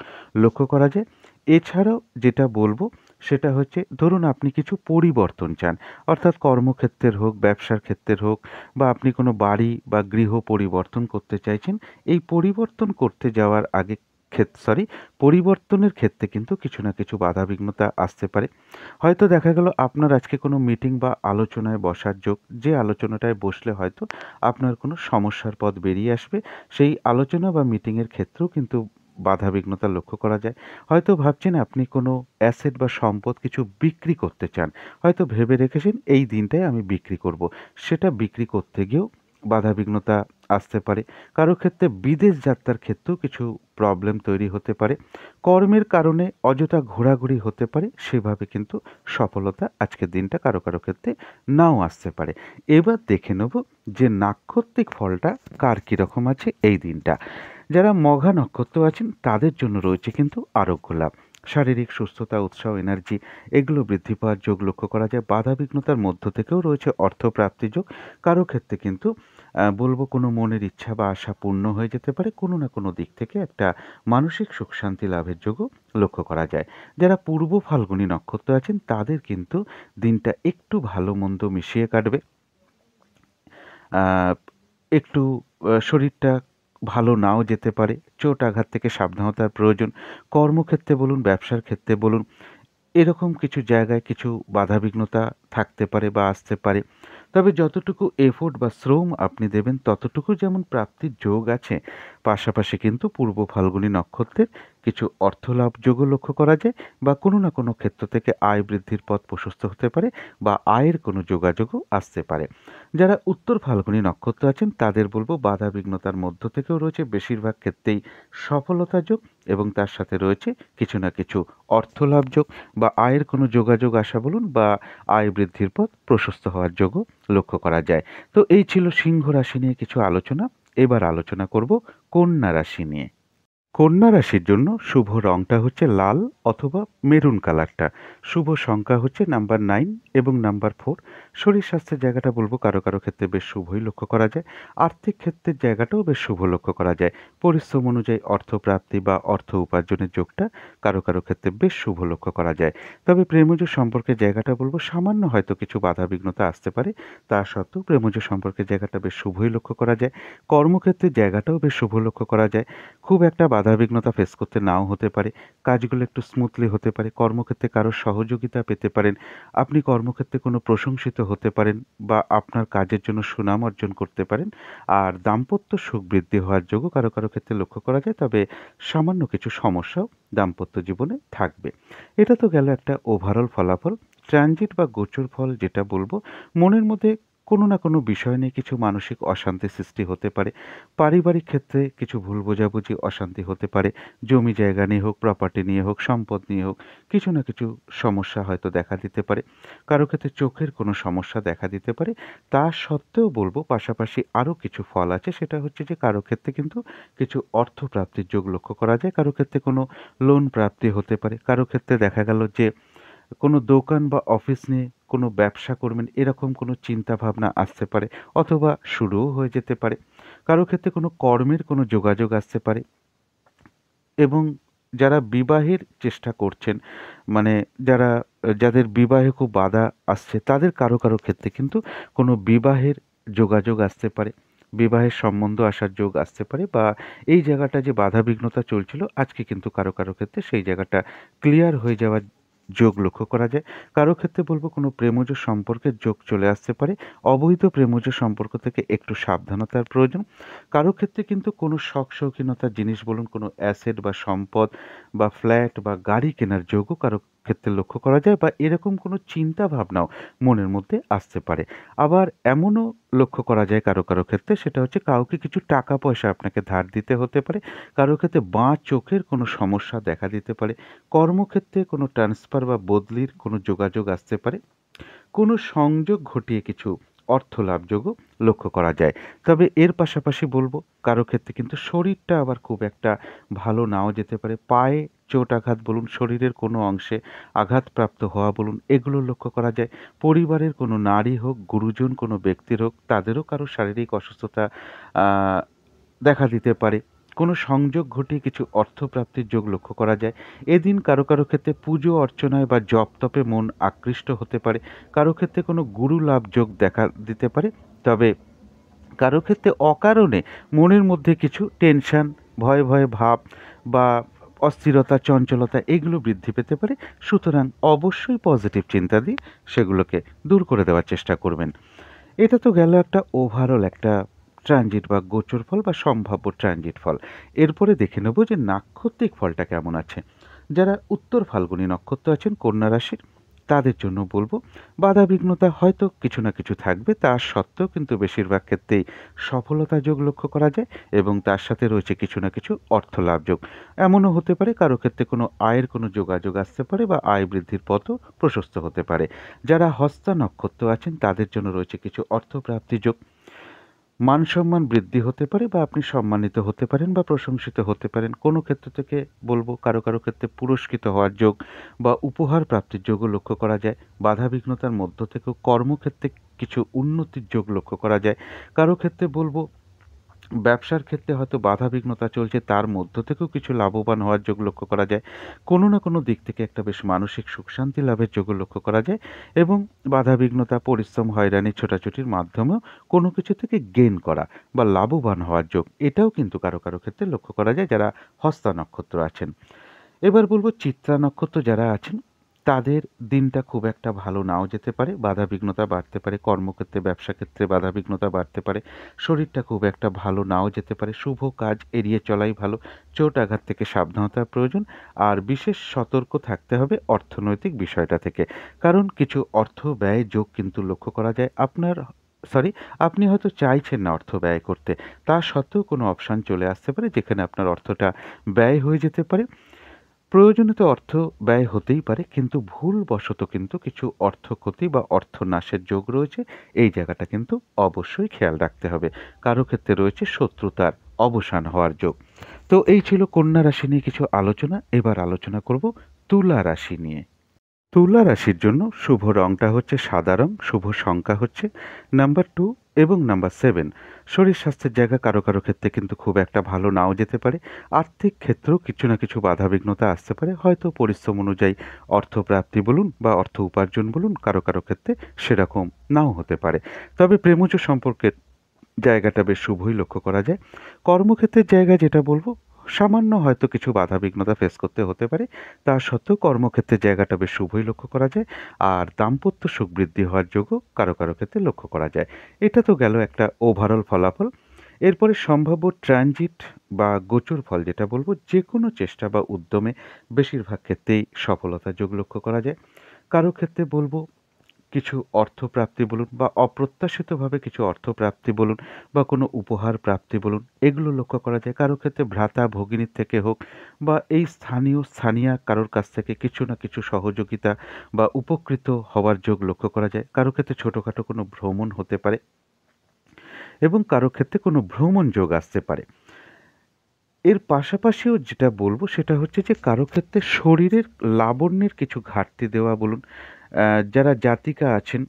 লক্ষ্য করা যায়। এছাড়াও যেটা বলবো সেটা হচ্ছে, ধরুন আপনি কিছু পরিবর্তন চান, অর্থাৎ কর্মক্ষেত্রের হোক, ব্যবসার ক্ষেত্রের হোক, বা আপনি কোনো বাড়ি বা গৃহ পরিবর্তন করতে চাইছেন। এই পরিবর্তন করতে যাওয়ার আগে পরিবর্তনের ক্ষেত্রে কিন্তু কিছু না কিছু বাধাবিঘ্নতা আসতে পারে। হয়তো দেখা গেল আপনার আজকে কোনো মিটিং বা আলোচনায় বসার যোগ, যে আলোচনাটায় বসলে হয়তো আপনার কোনো সমস্যার পথ বেরিয়ে আসবে। সেই আলোচনা বা মিটিংয়ের ক্ষেত্রেও কিন্তু বাধাবিঘ্নতা লক্ষ্য করা যায়। হয়তো ভাবছেন আপনি কোনো অ্যাসেট বা সম্পদ কিছু বিক্রি করতে চান। হয়তো ভেবে রেখেছেন এই দিনটায় আমি বিক্রি করব। সেটা বিক্রি করতে গিয়েও বাধাবিঘ্নতা আসতে পারে। কারো ক্ষেত্রে বিদেশ যাত্রার ক্ষেত্রেও কিছু প্রবলেম তৈরি হতে পারে। কর্মের কারণে অযথা ঘোরাঘুরি হতে পারে, সেভাবে কিন্তু সফলতা আজকের দিনটা কারো কারো ক্ষেত্রে নাও আসতে পারে। এবার দেখে নেব যে নাক্ষত্রিক ফলটা কার কীরকম আছে এই দিনটা। যারা মঘা নক্ষত্র আছেন, তাদের জন্য রয়েছে কিন্তু আরোগ্য লাভ। শারীরিক সুস্থতা, উৎসাহ, এনার্জি এগুলো বৃদ্ধি পাওয়ার যোগ লক্ষ্য করা যায়। বাধাবিঘ্নতার মধ্য থেকেও রয়েছে অর্থপ্রাপ্তি যোগ। কারো ক্ষেত্রে কিন্তু বলবো কোনো মনের ইচ্ছা বা আশা পূর্ণ হয়ে যেতে পারে। কোনো না কোনো দিক থেকে একটা মানসিক সুখ শান্তি লাভের যোগও লক্ষ্য করা যায়। যারা পূর্ব ফাল্গুনী নক্ষত্র আছেন তাদের কিন্তু দিনটা একটু ভালো মন্দ মিশিয়ে কাটবে। আ একটু শরীরটা ভালো নাও যেতে পারে। চোট আঘাত থেকে সাবধানতার প্রয়োজন। কর্মক্ষেত্রে বলুন, ব্যবসার ক্ষেত্রে বলুন, এরকম কিছু জায়গায় কিছু বাধাবিঘ্নতা থাকতে পারে বা আসতে পারে। তবে যতটুকু এফোর্ট বা শ্রম আপনি দেবেন ততটুকু যেমন প্রাপ্তির যোগ আছে, পাশাপাশি কিন্তু পূর্ব ফাল্গুনী নক্ষত্রের কিছু অর্থলাভ যোগও লক্ষ্য করা যায় বা কোনো না কোনো ক্ষেত্র থেকে আয় বৃদ্ধির পথ প্রশস্ত হতে পারে বা আয়ের কোনো যোগাযোগও আসতে পারে। যারা উত্তর ফাল্গুনী নক্ষত্র আছেন তাদের বলবো বাধাবিঘ্নতার মধ্য থেকেও রয়েছে বেশিরভাগ ক্ষেত্রেই সফলতা যোগ এবং তার সাথে রয়েছে কিছু না কিছু অর্থলাভ যোগ বা আয়ের কোনো যোগাযোগ আসা বলুন বা আয় বৃদ্ধির পথ প্রশস্ত হওয়ার যোগও লক্ষ্য করা যায়। তো এই ছিল সিংহ রাশি নিয়ে কিছু আলোচনা। এবার আলোচনা করব কন্যা রাশি নিয়ে। কন্যা রাশির জন্য শুভ রংটা হচ্ছে লাল অথবা মেরুন কালারটা। শুভ সংখ্যা হচ্ছে নাম্বার 9 এবং নাম্বার 4। শরীর স্বাস্থ্যের জায়গাটা বলবো কারো কারো ক্ষেত্রে বেশ শুভই লক্ষ্য করা যায়। আর্থিক ক্ষেত্রের জায়গাটাও বেশ শুভ লক্ষ্য করা যায়। পরিশ্রম অনুযায়ী অর্থপ্রাপ্তি বা অর্থ উপার্জনের যোগটা কারো কারো ক্ষেত্রে বেশ শুভ লক্ষ্য করা যায়। তবে প্রেমজ সম্পর্কের জায়গাটা বলবো সামান্য হয়তো কিছু বাধাবিঘ্নতা আসতে পারে। তা সত্ত্বেও প্রেমজ সম্পর্কের জায়গাটা বেশ শুভই লক্ষ্য করা যায়। কর্মক্ষেত্রের জায়গাটাও বেশ শুভ লক্ষ্য করা যায়। খুব একটা বাধাবিঘ্নতা ফেস করতে নাও হতে পারে। কাজগুলো একটু স্মুথলি হতে পারে। কর্মক্ষেত্রে কারো সহযোগিতা পেতে পারেন। আপনি কর্মক্ষেত্রে কোনো প্রশংসিত হতে পারেন বা আপনার কাজের জন্য সুনাম অর্জন করতে পারেন। আর দাম্পত্য সুখ বৃদ্ধি হওয়ার যোগও কারো কারো ক্ষেত্রে লক্ষ্য করা যায়। তবে সামান্য কিছু সমস্যাও দাম্পত্য জীবনে থাকবে। এটা তো গেল একটা ওভারঅল ফলাফল। ট্রানজিট বা গোচর ফল যেটা বলবো, মনের মধ্যে কোনো না কোনো বিষয় নিয়ে কিছু মানসিক অশান্তি সৃষ্টি হতে পারে। পারিবারিক ক্ষেত্রে কিছু ভুল বোঝাবুঝি অশান্তি হতে পারে। জমি জায়গা নিয়ে হোক, প্রপার্টি নিয়ে হোক, সম্পদ নিয়ে হোক, কিছু না কিছু সমস্যা হয়তো দেখা দিতে পারে। কারো ক্ষেত্রে চোখের কোনো সমস্যা দেখা দিতে পারে। তা সত্ত্বেও বলবো পাশাপাশি আরও কিছু ফল আছে। সেটা হচ্ছে যে কারো ক্ষেত্রে কিন্তু কিছু অর্থপ্রাপ্তির যোগ লক্ষ্য করা যায়। কারো ক্ষেত্রে কোনো লোন প্রাপ্তি হতে পারে। কারো ক্ষেত্রে দেখা গেল যে কোনো দোকান বা অফিস নিয়ে কোনো ব্যবসা করবেন এরকম কোনো চিন্তা ভাবনা আসতে পারে অথবা শুরুও হয়ে যেতে পারে। কারো ক্ষেত্রে কোনো কর্মের কোনো যোগাযোগ আসতে পারে এবং যারা বিবাহের চেষ্টা করছেন, মানে যারা যাদের বিবাহে খুব বাধা আসছে তাদের কারো কারো ক্ষেত্রে কিন্তু কোনো বিবাহের যোগাযোগ আসতে পারে। বিবাহের সম্বন্ধ আসার যোগ আসতে পারে বা এই জায়গাটা যে বাধাবিঘ্নতা চলছিল আজকে কিন্তু কারো কারো ক্ষেত্রে সেই জায়গাটা ক্লিয়ার হয়ে যাওয়ার যোগ লক্ষ্য করা যায়। কারো ক্ষেত্রে বলবো কোনো প্রেমজ সম্পর্কের যোগ চলে আসতে পারে। অবৈধ প্রেমজ সম্পর্ক থেকে একটু সাবধানতার প্রয়োজন। কারো ক্ষেত্রে কিন্তু কোনো শখ শৌখিনতার জিনিস বলুন, কোনো অ্যাসেট বা সম্পদ বা ফ্ল্যাট বা গাড়ি কেনার যোগও কারো ক্ষেত্রে লক্ষ্য করা যায় বা এরকম কোনো চিন্তা ভাবনাও মনের মধ্যে আসতে পারে। আবার এমনও লক্ষ্য করা যায় কারো কারো ক্ষেত্রে, সেটা হচ্ছে কাউকে কিছু টাকা পয়সা আপনাকে ধার দিতে হতে পারে। কারো ক্ষেত্রে বাঁ চোখের কোনো সমস্যা দেখা দিতে পারে। কর্মক্ষেত্রে কোনো ট্রান্সফার বা বদলির কোনো যোগাযোগ আসতে পারে। কোনো সংযোগ ঘটিয়ে কিছু অর্থ লাভযোগও লক্ষ্য করা যায়। তবে এর পাশাপাশি বলবো কারো ক্ষেত্রে কিন্তু শরীরটা আবার খুব একটা ভালো নাও যেতে পারে। পায়ে চোট আঘাত বলুন, শরীরের কোনো অংশে আঘাতপ্রাপ্ত হওয়া বলুন, এগুলো লক্ষ্য করা যায়। পরিবারের কোনো নারী হোক, গুরুজন কোনো ব্যক্তির হোক, তাদেরও কারো শারীরিক অসুস্থতা আ দেখা দিতে পারে। কোনো সংযোগ ঘটিয়ে কিছু অর্থপ্রাপ্তির যোগ লক্ষ্য করা যায়। এদিন কারো কারো ক্ষেত্রে পুজো অর্চনায় বা জপ তপে মন আকৃষ্ট হতে পারে। কারো ক্ষেত্রে কোনো গুরু লাভ যোগ দেখা দিতে পারে। তবে কারো ক্ষেত্রে অকারণে মনের মধ্যে কিছু টেনশন, ভয়ে ভয়ে ভাব বা অস্থিরতা, চঞ্চলতা এগুলো বৃদ্ধি পেতে পারে। সুতরাং অবশ্যই পজিটিভ চিন্তা দিয়ে সেগুলোকে দূর করে দেওয়ার চেষ্টা করবেন। এটা তো গেল একটা ওভারঅল একটা ট্রানজিট বা গোচর ফল বা সম্ভাব্য ট্রানজিট ফল। এরপরে দেখে নেব যে নাক্ষত্রিক ফলটা কেমন আছে। যারা উত্তর ফাল্গুনী নক্ষত্র আছেন কন্যা রাশির, তাদের জন্য বলবো বাধাবিঘ্নতা হয়তো কিছু না কিছু থাকবে, তা সত্ত্বেও কিন্তু বেশিরভাগ ক্ষেত্রেই সফলতা যোগ লক্ষ্য করা যায় এবং তার সাথে রয়েছে কিছু না কিছু অর্থ লাভ যোগ। এমনও হতে পারে কারো ক্ষেত্রে কোনো আয়ের কোনো যোগাযোগ আসতে পারে বা আয় বৃদ্ধির পথও প্রশস্ত হতে পারে। যারা হস্তা নক্ষত্র আছেন তাদের জন্য রয়েছে কিছু অর্থপ্রাপ্তি যোগ। মান সম্মান বৃদ্ধি হতে পারে বা আপনি সম্মানিত হতে পারেন বা প্রশংসিত হতে পারেন। কোনো ক্ষেত্র থেকে বলবো কারো ক্ষেত্রে পুরস্কৃত হওয়ার যোগ বা উপহার প্রাপ্তির যোগও লক্ষ্য করা যায়। বাধাবিঘ্নতার মধ্য থেকেও কর্মক্ষেত্রে কিছু উন্নতির যোগ লক্ষ্য করা যায়। কারো ক্ষেত্রে বলবো ব্যবসার ক্ষেত্রে হয়তো বাধাবিঘ্নতা চলছে, তার মধ্য থেকেও কিছু লাভবান হওয়ার যোগ লক্ষ্য করা যায়। কোনো না কোনো দিক থেকে একটা বেশ মানসিক সুখ শান্তি লাভের যোগও লক্ষ্য করা যায় এবং বাধাবিঘ্নতা, পরিশ্রম, হয়রানি, ছোটাছুটির মাধ্যমেও কোনো কিছু থেকে গেইন করা বা লাভবান হওয়ার যোগ, এটাও কিন্তু কারো ক্ষেত্রে লক্ষ্য করা যায় যারা হস্তা নক্ষত্র আছেন। এবার বলবো চিত্রা নক্ষত্র যারা আছেন তাদের দিনটা খুব একটা ভালো নাও যেতে পারে। বাধাবিঘ্নতা বাড়তে পারে, কর্মক্ষেত্রে ব্যবসা ক্ষেত্রে বাধাবিঘ্নতা বাড়তে পারে। শরীরটা খুব একটা ভালো নাও যেতে পারে। শুভ কাজ এড়িয়ে চলাই ভালো। চোট আঘাত থেকে সাবধানতার প্রয়োজন। আর বিশেষ সতর্ক থাকতে হবে অর্থনৈতিক বিষয়টা থেকে, কারণ কিছু অর্থ ব্যয় যোগ কিন্তু লক্ষ্য করা যায়। আপনি হয়তো চাইছেন না অর্থ ব্যয় করতে, তা সত্ত্বেও কোনো অপশান চলে আসতে পারে যেখানে আপনার অর্থটা ব্যয় হয়ে যেতে পারে। প্রয়োজনে তো অর্থ ব্যয় হতেই পারে, কিন্তু ভুলবশত কিন্তু কিছু অর্থ ক্ষতি বা অর্থ নাশের যোগ রয়েছে। এই জায়গাটা কিন্তু অবশ্যই খেয়াল রাখতে হবে। কারো ক্ষেত্রে রয়েছে শত্রুতার অবসান হওয়ার যোগ। তো এই ছিল কন্যা রাশি নিয়ে কিছু আলোচনা। এবার আলোচনা করব তুলা রাশি নিয়ে। তুলা রাশির জন্য শুভ রংটা হচ্ছে সাদা রং, শুভ সংখ্যা হচ্ছে নাম্বার 2 এবং নাম্বার 7। শরীর স্বাস্থ্যের জায়গা কারো ক্ষেত্রে কিন্তু খুব একটা ভালো নাও যেতে পারে। আর্থিক ক্ষেত্রেও কিছু না কিছু বাধাবিঘ্নতা আসতে পারে। হয়তো পরিশ্রম অনুযায়ী অর্থপ্রাপ্তি বলুন বা অর্থ উপার্জন বলুন, কারো ক্ষেত্রে সেরকম নাও হতে পারে। তবে প্রেমজ সম্পর্কের জায়গাটা বেশ শুভই লক্ষ্য করা যায়। কর্মক্ষেত্রের জায়গা যেটা বলবো, সামান্য হয়তো কিছু বাধাবিঘ্নতা ফেস করতে হতে পারে, তা সত্ত্বেও কর্মক্ষেত্রের জায়গাটা বেশ শুভই লক্ষ্য করা যায়। আর দাম্পত্য সুখ বৃদ্ধি হওয়ার যোগও কারো ক্ষেত্রে লক্ষ্য করা যায়। এটা তো গেল একটা ওভারঅল ফলাফল। এরপরে সম্ভাব্য ট্রানজিট বা গোচর ফল যেটা বলবো, যে কোনো চেষ্টা বা উদ্যমে বেশিরভাগ ক্ষেত্রেই সফলতার যোগ লক্ষ্য করা যায়। কারো ক্ষেত্রে বলবো কিছু অর্থপ্রাপ্তি বলুন বা অপ্রত্যাশিতভাবে কিছু অর্থপ্রাপ্তি বলুন বা কোনো উপহার প্রাপ্তি বলুন, এগুলো লক্ষ্য করা যায়। কারো ক্ষেত্রে ভ্রাতা ভগিনীর থেকে হোক বা এই স্থানীয়া কারোর কাছ থেকে কিছু না কিছু সহযোগিতা বা উপকৃত হওয়ার যোগ লক্ষ্য করা যায়। কারো ক্ষেত্রে ছোটোখাটো কোনো ভ্রমণ হতে পারে এবং কারো ক্ষেত্রে কোনো ভ্রমণ যোগ আসতে পারে। এর পাশাপাশিও যেটা বলবো সেটা হচ্ছে যে কারো ক্ষেত্রে শরীরের লাবণ্যের কিছু ঘাটতি দেওয়া বলুন, যারা জাতিকা আছেন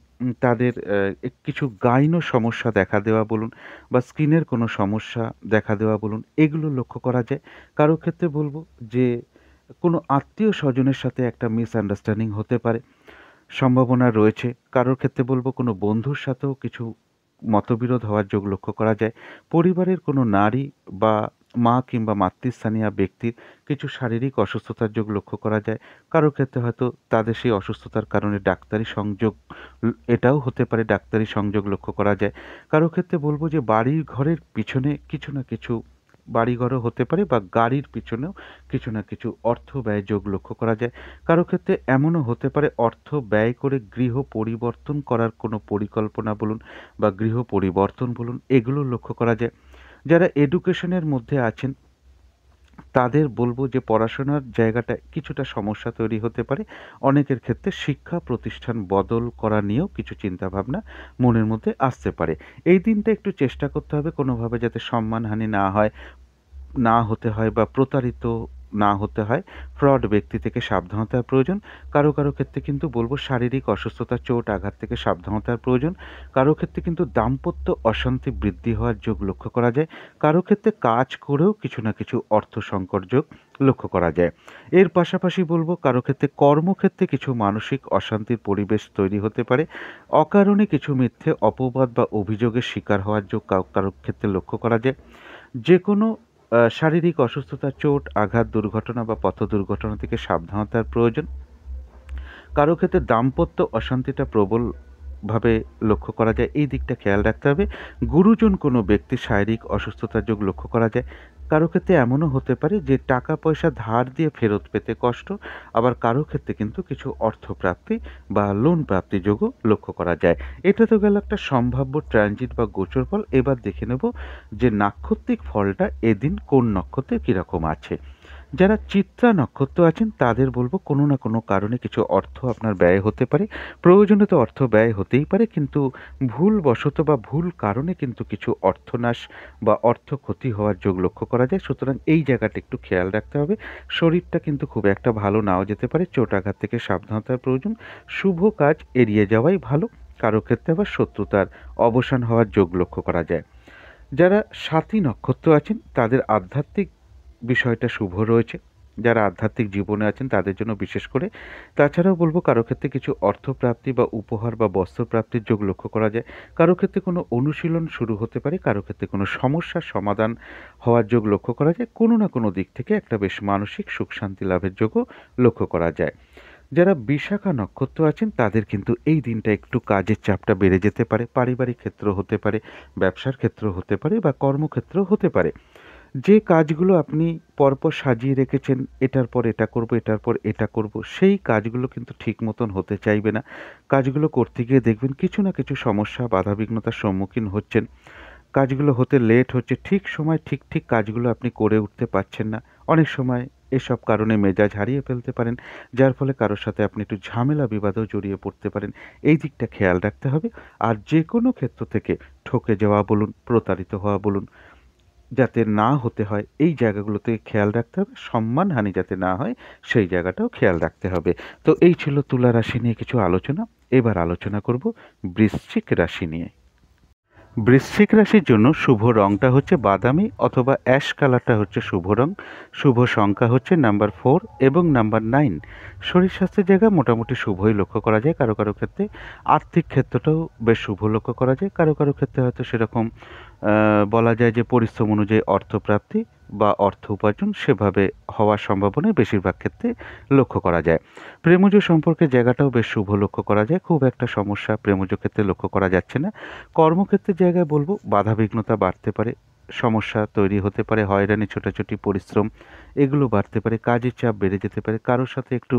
তাদের কিছু গাইনো সমস্যা দেখা দেওয়া বলুন বা স্কিনের কোনো সমস্যা দেখা দেওয়া বলুন, এগুলো লক্ষ্য করা যায়। কারো ক্ষেত্রে বলবো যে কোনো আত্মীয় স্বজনের সাথে একটা মিসআন্ডারস্ট্যান্ডিং হতে পারে, সম্ভাবনা রয়েছে। কারোর ক্ষেত্রে বলবো কোনো বন্ধুর সাথেও কিছু মতবিরোধ হওয়ার যোগ লক্ষ্য করা যায়। পরিবারের কোনো নারী বা মা কিংবা মাতৃস্থানীয় ব্যক্তির কিছু শারীরিক অসুস্থতার যোগ লক্ষ্য করা যায়। কারো ক্ষেত্রে হয়তো তাদের সেই অসুস্থতার কারণে ডাক্তারি সংযোগ, এটাও হতে পারে, ডাক্তারি সংযোগ লক্ষ্য করা যায়। কারো ক্ষেত্রে বলবো যে বাড়ির ঘরের পিছনে কিছু না কিছু, বাড়িঘরও হতে পারে বা গাড়ির পিছনেও কিছু না কিছু অর্থ ব্যয় যোগ লক্ষ্য করা যায়। কারো ক্ষেত্রে এমনও হতে পারে অর্থ ব্যয় করে গৃহ পরিবর্তন করার কোনো পরিকল্পনা বলুন বা গৃহ পরিবর্তন বলুন, এগুলো লক্ষ্য করা যায়। যারা এডুকেশনের মধ্যে আছেন তাদের বলবো যে পড়াশোনার জায়গাটা কিছুটা সমস্যা তৈরি হতে পারে। অনেকের ক্ষেত্রে শিক্ষা প্রতিষ্ঠান বদল করা নিয়েও কিছু চিন্তাভাবনা মনের মধ্যে আসতে পারে। এই দিনটা একটু চেষ্টা করতে হবে কোনোভাবে যাতে সম্মানহানি না হতে হয় বা প্রতারিত না হতে হয়। ফ্রড ব্যক্তি থেকে সাবধানতার প্রয়োজন। কারো ক্ষেত্রে কিন্তু বলবো শারীরিক অসুস্থতা, চোট আঘাত থেকে সাবধানতার প্রয়োজন। কারো ক্ষেত্রে কিন্তু দাম্পত্য অশান্তি বৃদ্ধি হওয়ার যোগ লক্ষ্য করা যায়। কারো ক্ষেত্রে কাজ করেও কিছু না কিছু অর্থ সংকট যোগ লক্ষ্য করা যায়। এর পাশাপাশি বলবো কারো ক্ষেত্রে কর্মক্ষেত্রে কিছু মানসিক অশান্তির পরিবেশ তৈরি হতে পারে। অকারণে কিছু মিথ্যে অপবাদ বা অভিযোগের শিকার হওয়ার যোগ কারো ক্ষেত্রে লক্ষ্য করা যায়। যে কোনো শারীরিক অসুস্থতা, চোট আঘাত, দুর্ঘটনা বা পথ দুর্ঘটনা থেকে সাবধানতার প্রয়োজন। কারো ক্ষেত্রে দাম্পত্য অশান্তিটা প্রবলভাবে লক্ষ্য করা যায়, এই দিকটা খেয়াল রাখতে হবে। গুরুজন কোনো ব্যক্তির শারীরিক অসুস্থতার যোগ লক্ষ্য করা যায়। কারো ক্ষেত্রে এমনও হতে পারে যে টাকা পয়সা ধার দিয়ে ফেরত পেতে কষ্ট। আবার কারো ক্ষেত্রে কিন্তু কিছু অর্থপ্রাপ্তি বা লোন প্রাপ্তি যোগও লক্ষ্য করা যায়। এটা তো গেল একটা সম্ভাব্য ট্রানজিট বা গোচর ফল। এবার দেখে নেব যে নাক্ষত্রিক ফলটা এদিন কোন নক্ষত্রে কীরকম আছে। যারা চিত্রা নক্ষত্র আছেন তাদের বলবো কোনো না কোনো কারণে কিছু অর্থ আপনার ব্যয় হতে পারে। প্রয়োজনে তো অর্থ ব্যয় হতেই পারে, কিন্তু ভুলবশত বা ভুল কারণে কিন্তু কিছু অর্থনাশ বা অর্থ ক্ষতি হওয়ার যোগ লক্ষ্য করা যায়। সুতরাং এই জায়গাটা একটু খেয়াল রাখতে হবে। শরীরটা কিন্তু খুব একটা ভালো নাও যেতে পারে, চোট আঘাত থেকে সাবধানতার প্রয়োজন। শুভ কাজ এড়িয়ে যাওয়াই ভালো। কারো ক্ষেত্রে আবার শত্রুতার অবসান হওয়ার যোগ লক্ষ্য করা যায়। যারা স্বাতী নক্ষত্র আছেন তাদের আধ্যাত্মিক বিষয়টা শুভ রয়েছে। যারা আধ্যাত্মিক জীবনে আছেন তাদের জন্য বিশেষ করে। তাছাড়াও বলব কারো ক্ষেত্রে কিছু অর্থপ্রাপ্তি বা উপহার বা বস্ত্র প্রাপ্তির যোগ লক্ষ্য করা যায়। কারো ক্ষেত্রে কোনো অনুশীলন শুরু হতে পারে, কারো ক্ষেত্রে কোনো সমস্যার সমাধান হওয়ার যোগ লক্ষ্য করা যায়। কোনো না কোনো দিক থেকে একটা বেশ মানসিক সুখ শান্তি লাভের যোগও লক্ষ্য করা যায়। যারা বিশাখা নক্ষত্র আছেন তাদের কিন্তু এই দিনটা একটু কাজের চাপটা বেড়ে যেতে পারে। পারিবারিক ক্ষেত্র হতে পারে, ব্যবসার ক্ষেত্র হতে পারে বা কর্মক্ষেত্র হতে পারে। যে কাজগুলো আপনি পরপর সাজিয়ে রেখেছেন, এটার পর এটা করব, এটার পর এটা করব, সেই কাজগুলো কিন্তু ঠিক মতন হতে চাইবে না। কাজগুলো করতে গিয়ে দেখবেন কিছু না কিছু সমস্যা, বাধাবিঘ্নতার সম্মুখীন হচ্ছেন। কাজগুলো হতে লেট হচ্ছে, ঠিক সময় ঠিক কাজগুলো আপনি করে উঠতে পারছেন না। অনেক সময় এসব কারণে মেজাজ হারিয়ে ফেলতে পারেন, যার ফলে কারোর সাথে আপনি একটু ঝামেলা বিবাদেও জড়িয়ে পড়তে পারেন। এই দিকটা খেয়াল রাখতে হবে। আর যে কোনো ক্ষেত্র থেকে ঠকে যাওয়া বলুন, প্রতারিত হওয়া বলুন, যাতে না হতে হয় এই জায়গাগুলোতে খেয়াল রাখতে হবে। সম্মানহানি যাতে না হয় সেই জায়গাটাও খেয়াল রাখতে হবে। তো এই ছিল তুলা রাশি নিয়ে কিছু আলোচনা। এবার আলোচনা করব বৃশ্চিক রাশি নিয়ে। বৃশ্চিক রাশির জন্য শুভ রংটা হচ্ছে বাদামি অথবা অ্যাশ কালারটা হচ্ছে শুভ রং। শুভ সংখ্যা হচ্ছে নাম্বার 4 এবং নাম্বার 9। শরীর স্বাস্থ্যের জায়গা মোটামুটি শুভই লক্ষ্য করা যায়। কারো কারো ক্ষেত্রে আর্থিক ক্ষেত্রটাও বেশ শুভ লক্ষ্য করা যায়। কারো কারো ক্ষেত্রে হয়তো সেরকম বলা যায় যে পরিশ্রম অনুযায়ী অর্থপ্রাপ্তি বা অর্থ উপার্জন সেভাবে হওয়ার সম্ভাবনাই বেশিরভাগ ক্ষেত্রে লক্ষ্য করা যায়। প্রেমজ সম্পর্কের জায়গাটাও বেশ শুভ লক্ষ্য করা যায়। খুব একটা সমস্যা প্রেমজ ক্ষেত্রে লক্ষ্য করা যাচ্ছে না। কর্মক্ষেত্রের জায়গায় বলব বাধাবিঘ্নতা বাড়তে পারে, সমস্যা তৈরি হতে পারে, হয়রানি ছোটাছুটি পরিশ্রম এগুলো বাড়তে পারে, কাজের চাপ বেড়ে যেতে পারে, কারোর সাথে একটু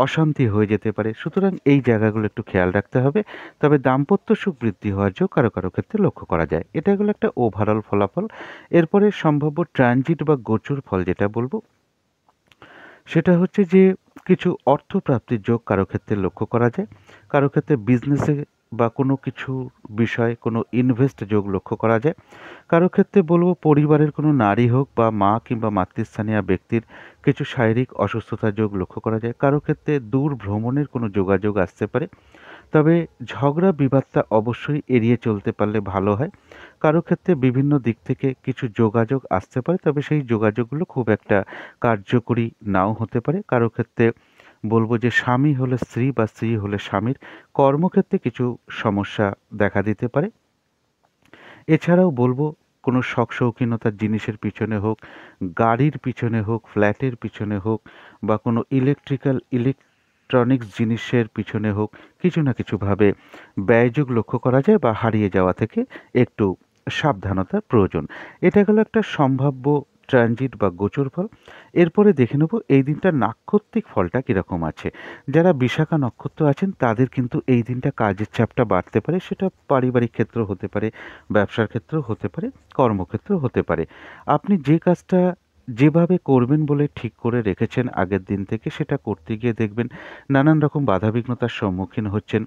অশান্তি হয়ে যেতে পারে। সুতরাং এই জায়গাগুলো একটু খেয়াল রাখতে হবে। তবে দাম্পত্য সুখ বৃদ্ধি হওয়ার যোগ কারো কারো ক্ষেত্রে লক্ষ্য করা যায়। এটা হলো একটা ওভারঅল ফলাফল। এরপরে সম্ভাব্য ট্রানজিট বা গোচর ফল যেটা বলবো সেটা হচ্ছে যে কিছু অর্থপ্রাপ্তির যোগ কারো ক্ষেত্রে লক্ষ্য করা যায়। কারো ক্ষেত্রে বিজনেসে বা কোনো কিছু বিষয়ে কোনো ইনভেস্ট যোগ লক্ষ্য করা যায়। কারো ক্ষেত্রে বলব পরিবারের কোনো নারী হোক বা মা কিংবা মাতৃস্থানীয় ব্যক্তির কিছু শারীরিক অসুস্থতার যোগ লক্ষ্য করা যায়। কারো ক্ষেত্রে দূর ভ্রমণের কোনো যোগাযোগ আসতে পারে। তবে ঝগড়া বিবাদটা অবশ্যই এড়িয়ে চলতে পারলে ভালো হয়। কারো ক্ষেত্রে বিভিন্ন দিক থেকে কিছু যোগাযোগ আসতে পারে, তবে সেই যোগাযোগগুলো খুব একটা কার্যকরী নাও হতে পারে। কারো ক্ষেত্রে বলব যে স্বামী হলে স্ত্রী বা স্ত্রী হলে স্বামীর কর্মক্ষেত্রে কিছু সমস্যা দেখা দিতে পারে। এছাড়াও বলব কোনো শখ শৌখিনতার জিনিসের পিছনে হোক, গাড়ির পিছনে হোক, ফ্ল্যাটের পিছনে হোক বা কোনো ইলেকট্রনিক্স জিনিসের পিছনে হোক, কিছু না কিছুভাবে ব্যয়যোগ লক্ষ্য করা যায় বা হারিয়ে যাওয়া থেকে একটু সাবধানতার প্রয়োজন। এটা গেল একটা সম্ভাব্য ট্রানজিট বা গোচর ফল। এরপরে দেখে নেব এই দিনটার নাক্ষত্রিক ফলটা কীরকম আছে। যারা বিশাখা নক্ষত্র আছেন তাদের কিন্তু এই দিনটা কাজের চাপটা বাড়তে পারে। সেটা পারিবারিক ক্ষেত্র হতে পারে, ব্যবসার ক্ষেত্র হতে পারে, কর্মক্ষেত্র হতে পারে। আপনি যে কাজটা যেভাবে করবেন বলে ঠিক করে রেখেছেন আগের দিন থেকে সেটা করতে গিয়ে দেখবেন নানান রকম বাধাবিঘ্নতার সম্মুখীন হচ্ছেন।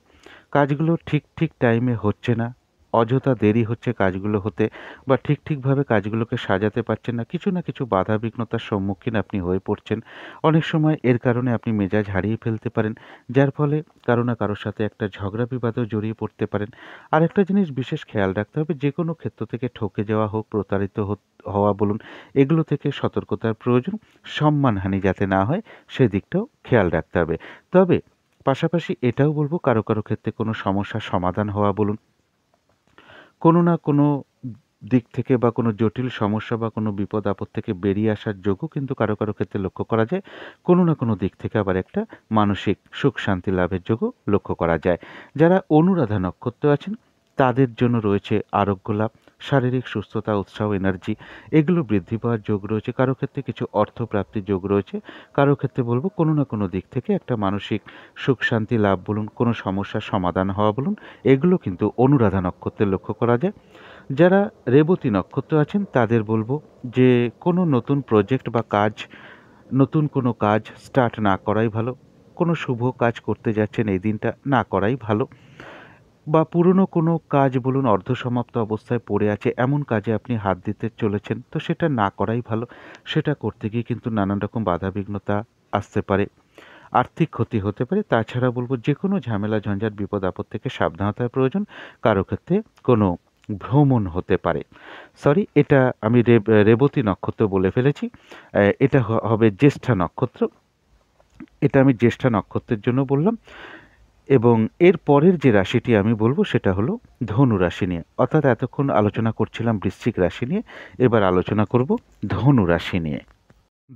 কাজগুলো ঠিক টাইমে হচ্ছে না, অযথা দেরি হচ্ছে কাজগুলো হতে বা ঠিকভাবে কাজগুলোকে সাজাতে পারছেন না। কিছু না কিছু বাধাবিঘ্নতার সম্মুখীন আপনি হয়ে পড়ছেন। অনেক সময় এর কারণে আপনি মেজাজ হারিয়ে ফেলতে পারেন, যার ফলে কারো না কারোর সাথে একটা ঝগড়া বিবাদেও জড়িয়ে পড়তে পারেন। আরেকটা জিনিস বিশেষ খেয়াল রাখতে হবে, যে কোনো ক্ষেত্র থেকে ঠকে যাওয়া হোক, প্রতারিত হওয়া বলুন, এগুলো থেকে সতর্কতার প্রয়োজন। সম্মানহানি যাতে না হয় সেদিকটাও খেয়াল রাখতে হবে। তবে পাশাপাশি এটাও বলব কারো ক্ষেত্রে কোনো সমস্যার সমাধান হওয়া বলুন, কোনো না কোনো দিক থেকে বা কোনো জটিল সমস্যা বা কোনো বিপদ আপদ থেকে বেরিয়ে আসার যোগও কিন্তু কারো ক্ষেত্রে লক্ষ্য করা যায়। কোনো না কোনো দিক থেকে আবার একটা মানসিক সুখ শান্তি লাভের যোগও লক্ষ্য করা যায়। যারা অনুরাধা নক্ষত্র আছেন তাদের জন্য রয়েছে আরোগ্য লাভ, শারীরিক সুস্থতা, উৎসাহ, এনার্জি এগুলো বৃদ্ধি পাওয়ার যোগ রয়েছে। কারো ক্ষেত্রে কিছু অর্থপ্রাপ্তির যোগ রয়েছে। কারো ক্ষেত্রে বলব কোনো না কোনো দিক থেকে একটা মানসিক সুখ শান্তি লাভ বলুন, কোনো সমস্যার সমাধান হওয়া বলুন, এগুলো কিন্তু অনুরাধা নক্ষত্রে লক্ষ্য করা যায়। যারা রেবতী নক্ষত্র আছেন তাদের বলবো যে কোনো নতুন প্রজেক্ট বা কাজ নতুন কোনো কাজ স্টার্ট না করাই ভালো। কোনো শুভ কাজ করতে যাচ্ছেন এই দিনটা না করাই ভালো। বা পুরনো কোনো কাজ বলুন অর্ধসমাপ্ত অবস্থায় পড়ে আছে, এমন কাজে আপনি হাত দিতে চলেছেন, তো সেটা না করাই ভালো। সেটা করতে গিয়ে কিন্তু নানান রকম বাধাবিঘ্নতা আসতে পারে, আর্থিক ক্ষতি হতে পারে। তাছাড়া বলব যেকোনো ঝামেলা, ঝঞ্ঝাট, বিপদ-আপদ থেকে সাবধানতার প্রয়োজন। কারো ক্ষেত্রে কোনো ভ্রমণ হতে পারে। সরি, এটা আমি রেবতী নক্ষত্র বলে ফেলেছি। এটা হবে জ্যেষ্ঠা নক্ষত্র। এটা আমি জ্যেষ্ঠা নক্ষত্রের জন্য বললাম। এবং এর পরের যে রাশিটি আমি বলবো সেটা হলো ধনু রাশি নিয়ে। অর্থাৎ এতক্ষণ আলোচনা করছিলাম বৃশ্চিক রাশি নিয়ে, এবার আলোচনা করব ধনু রাশি নিয়ে।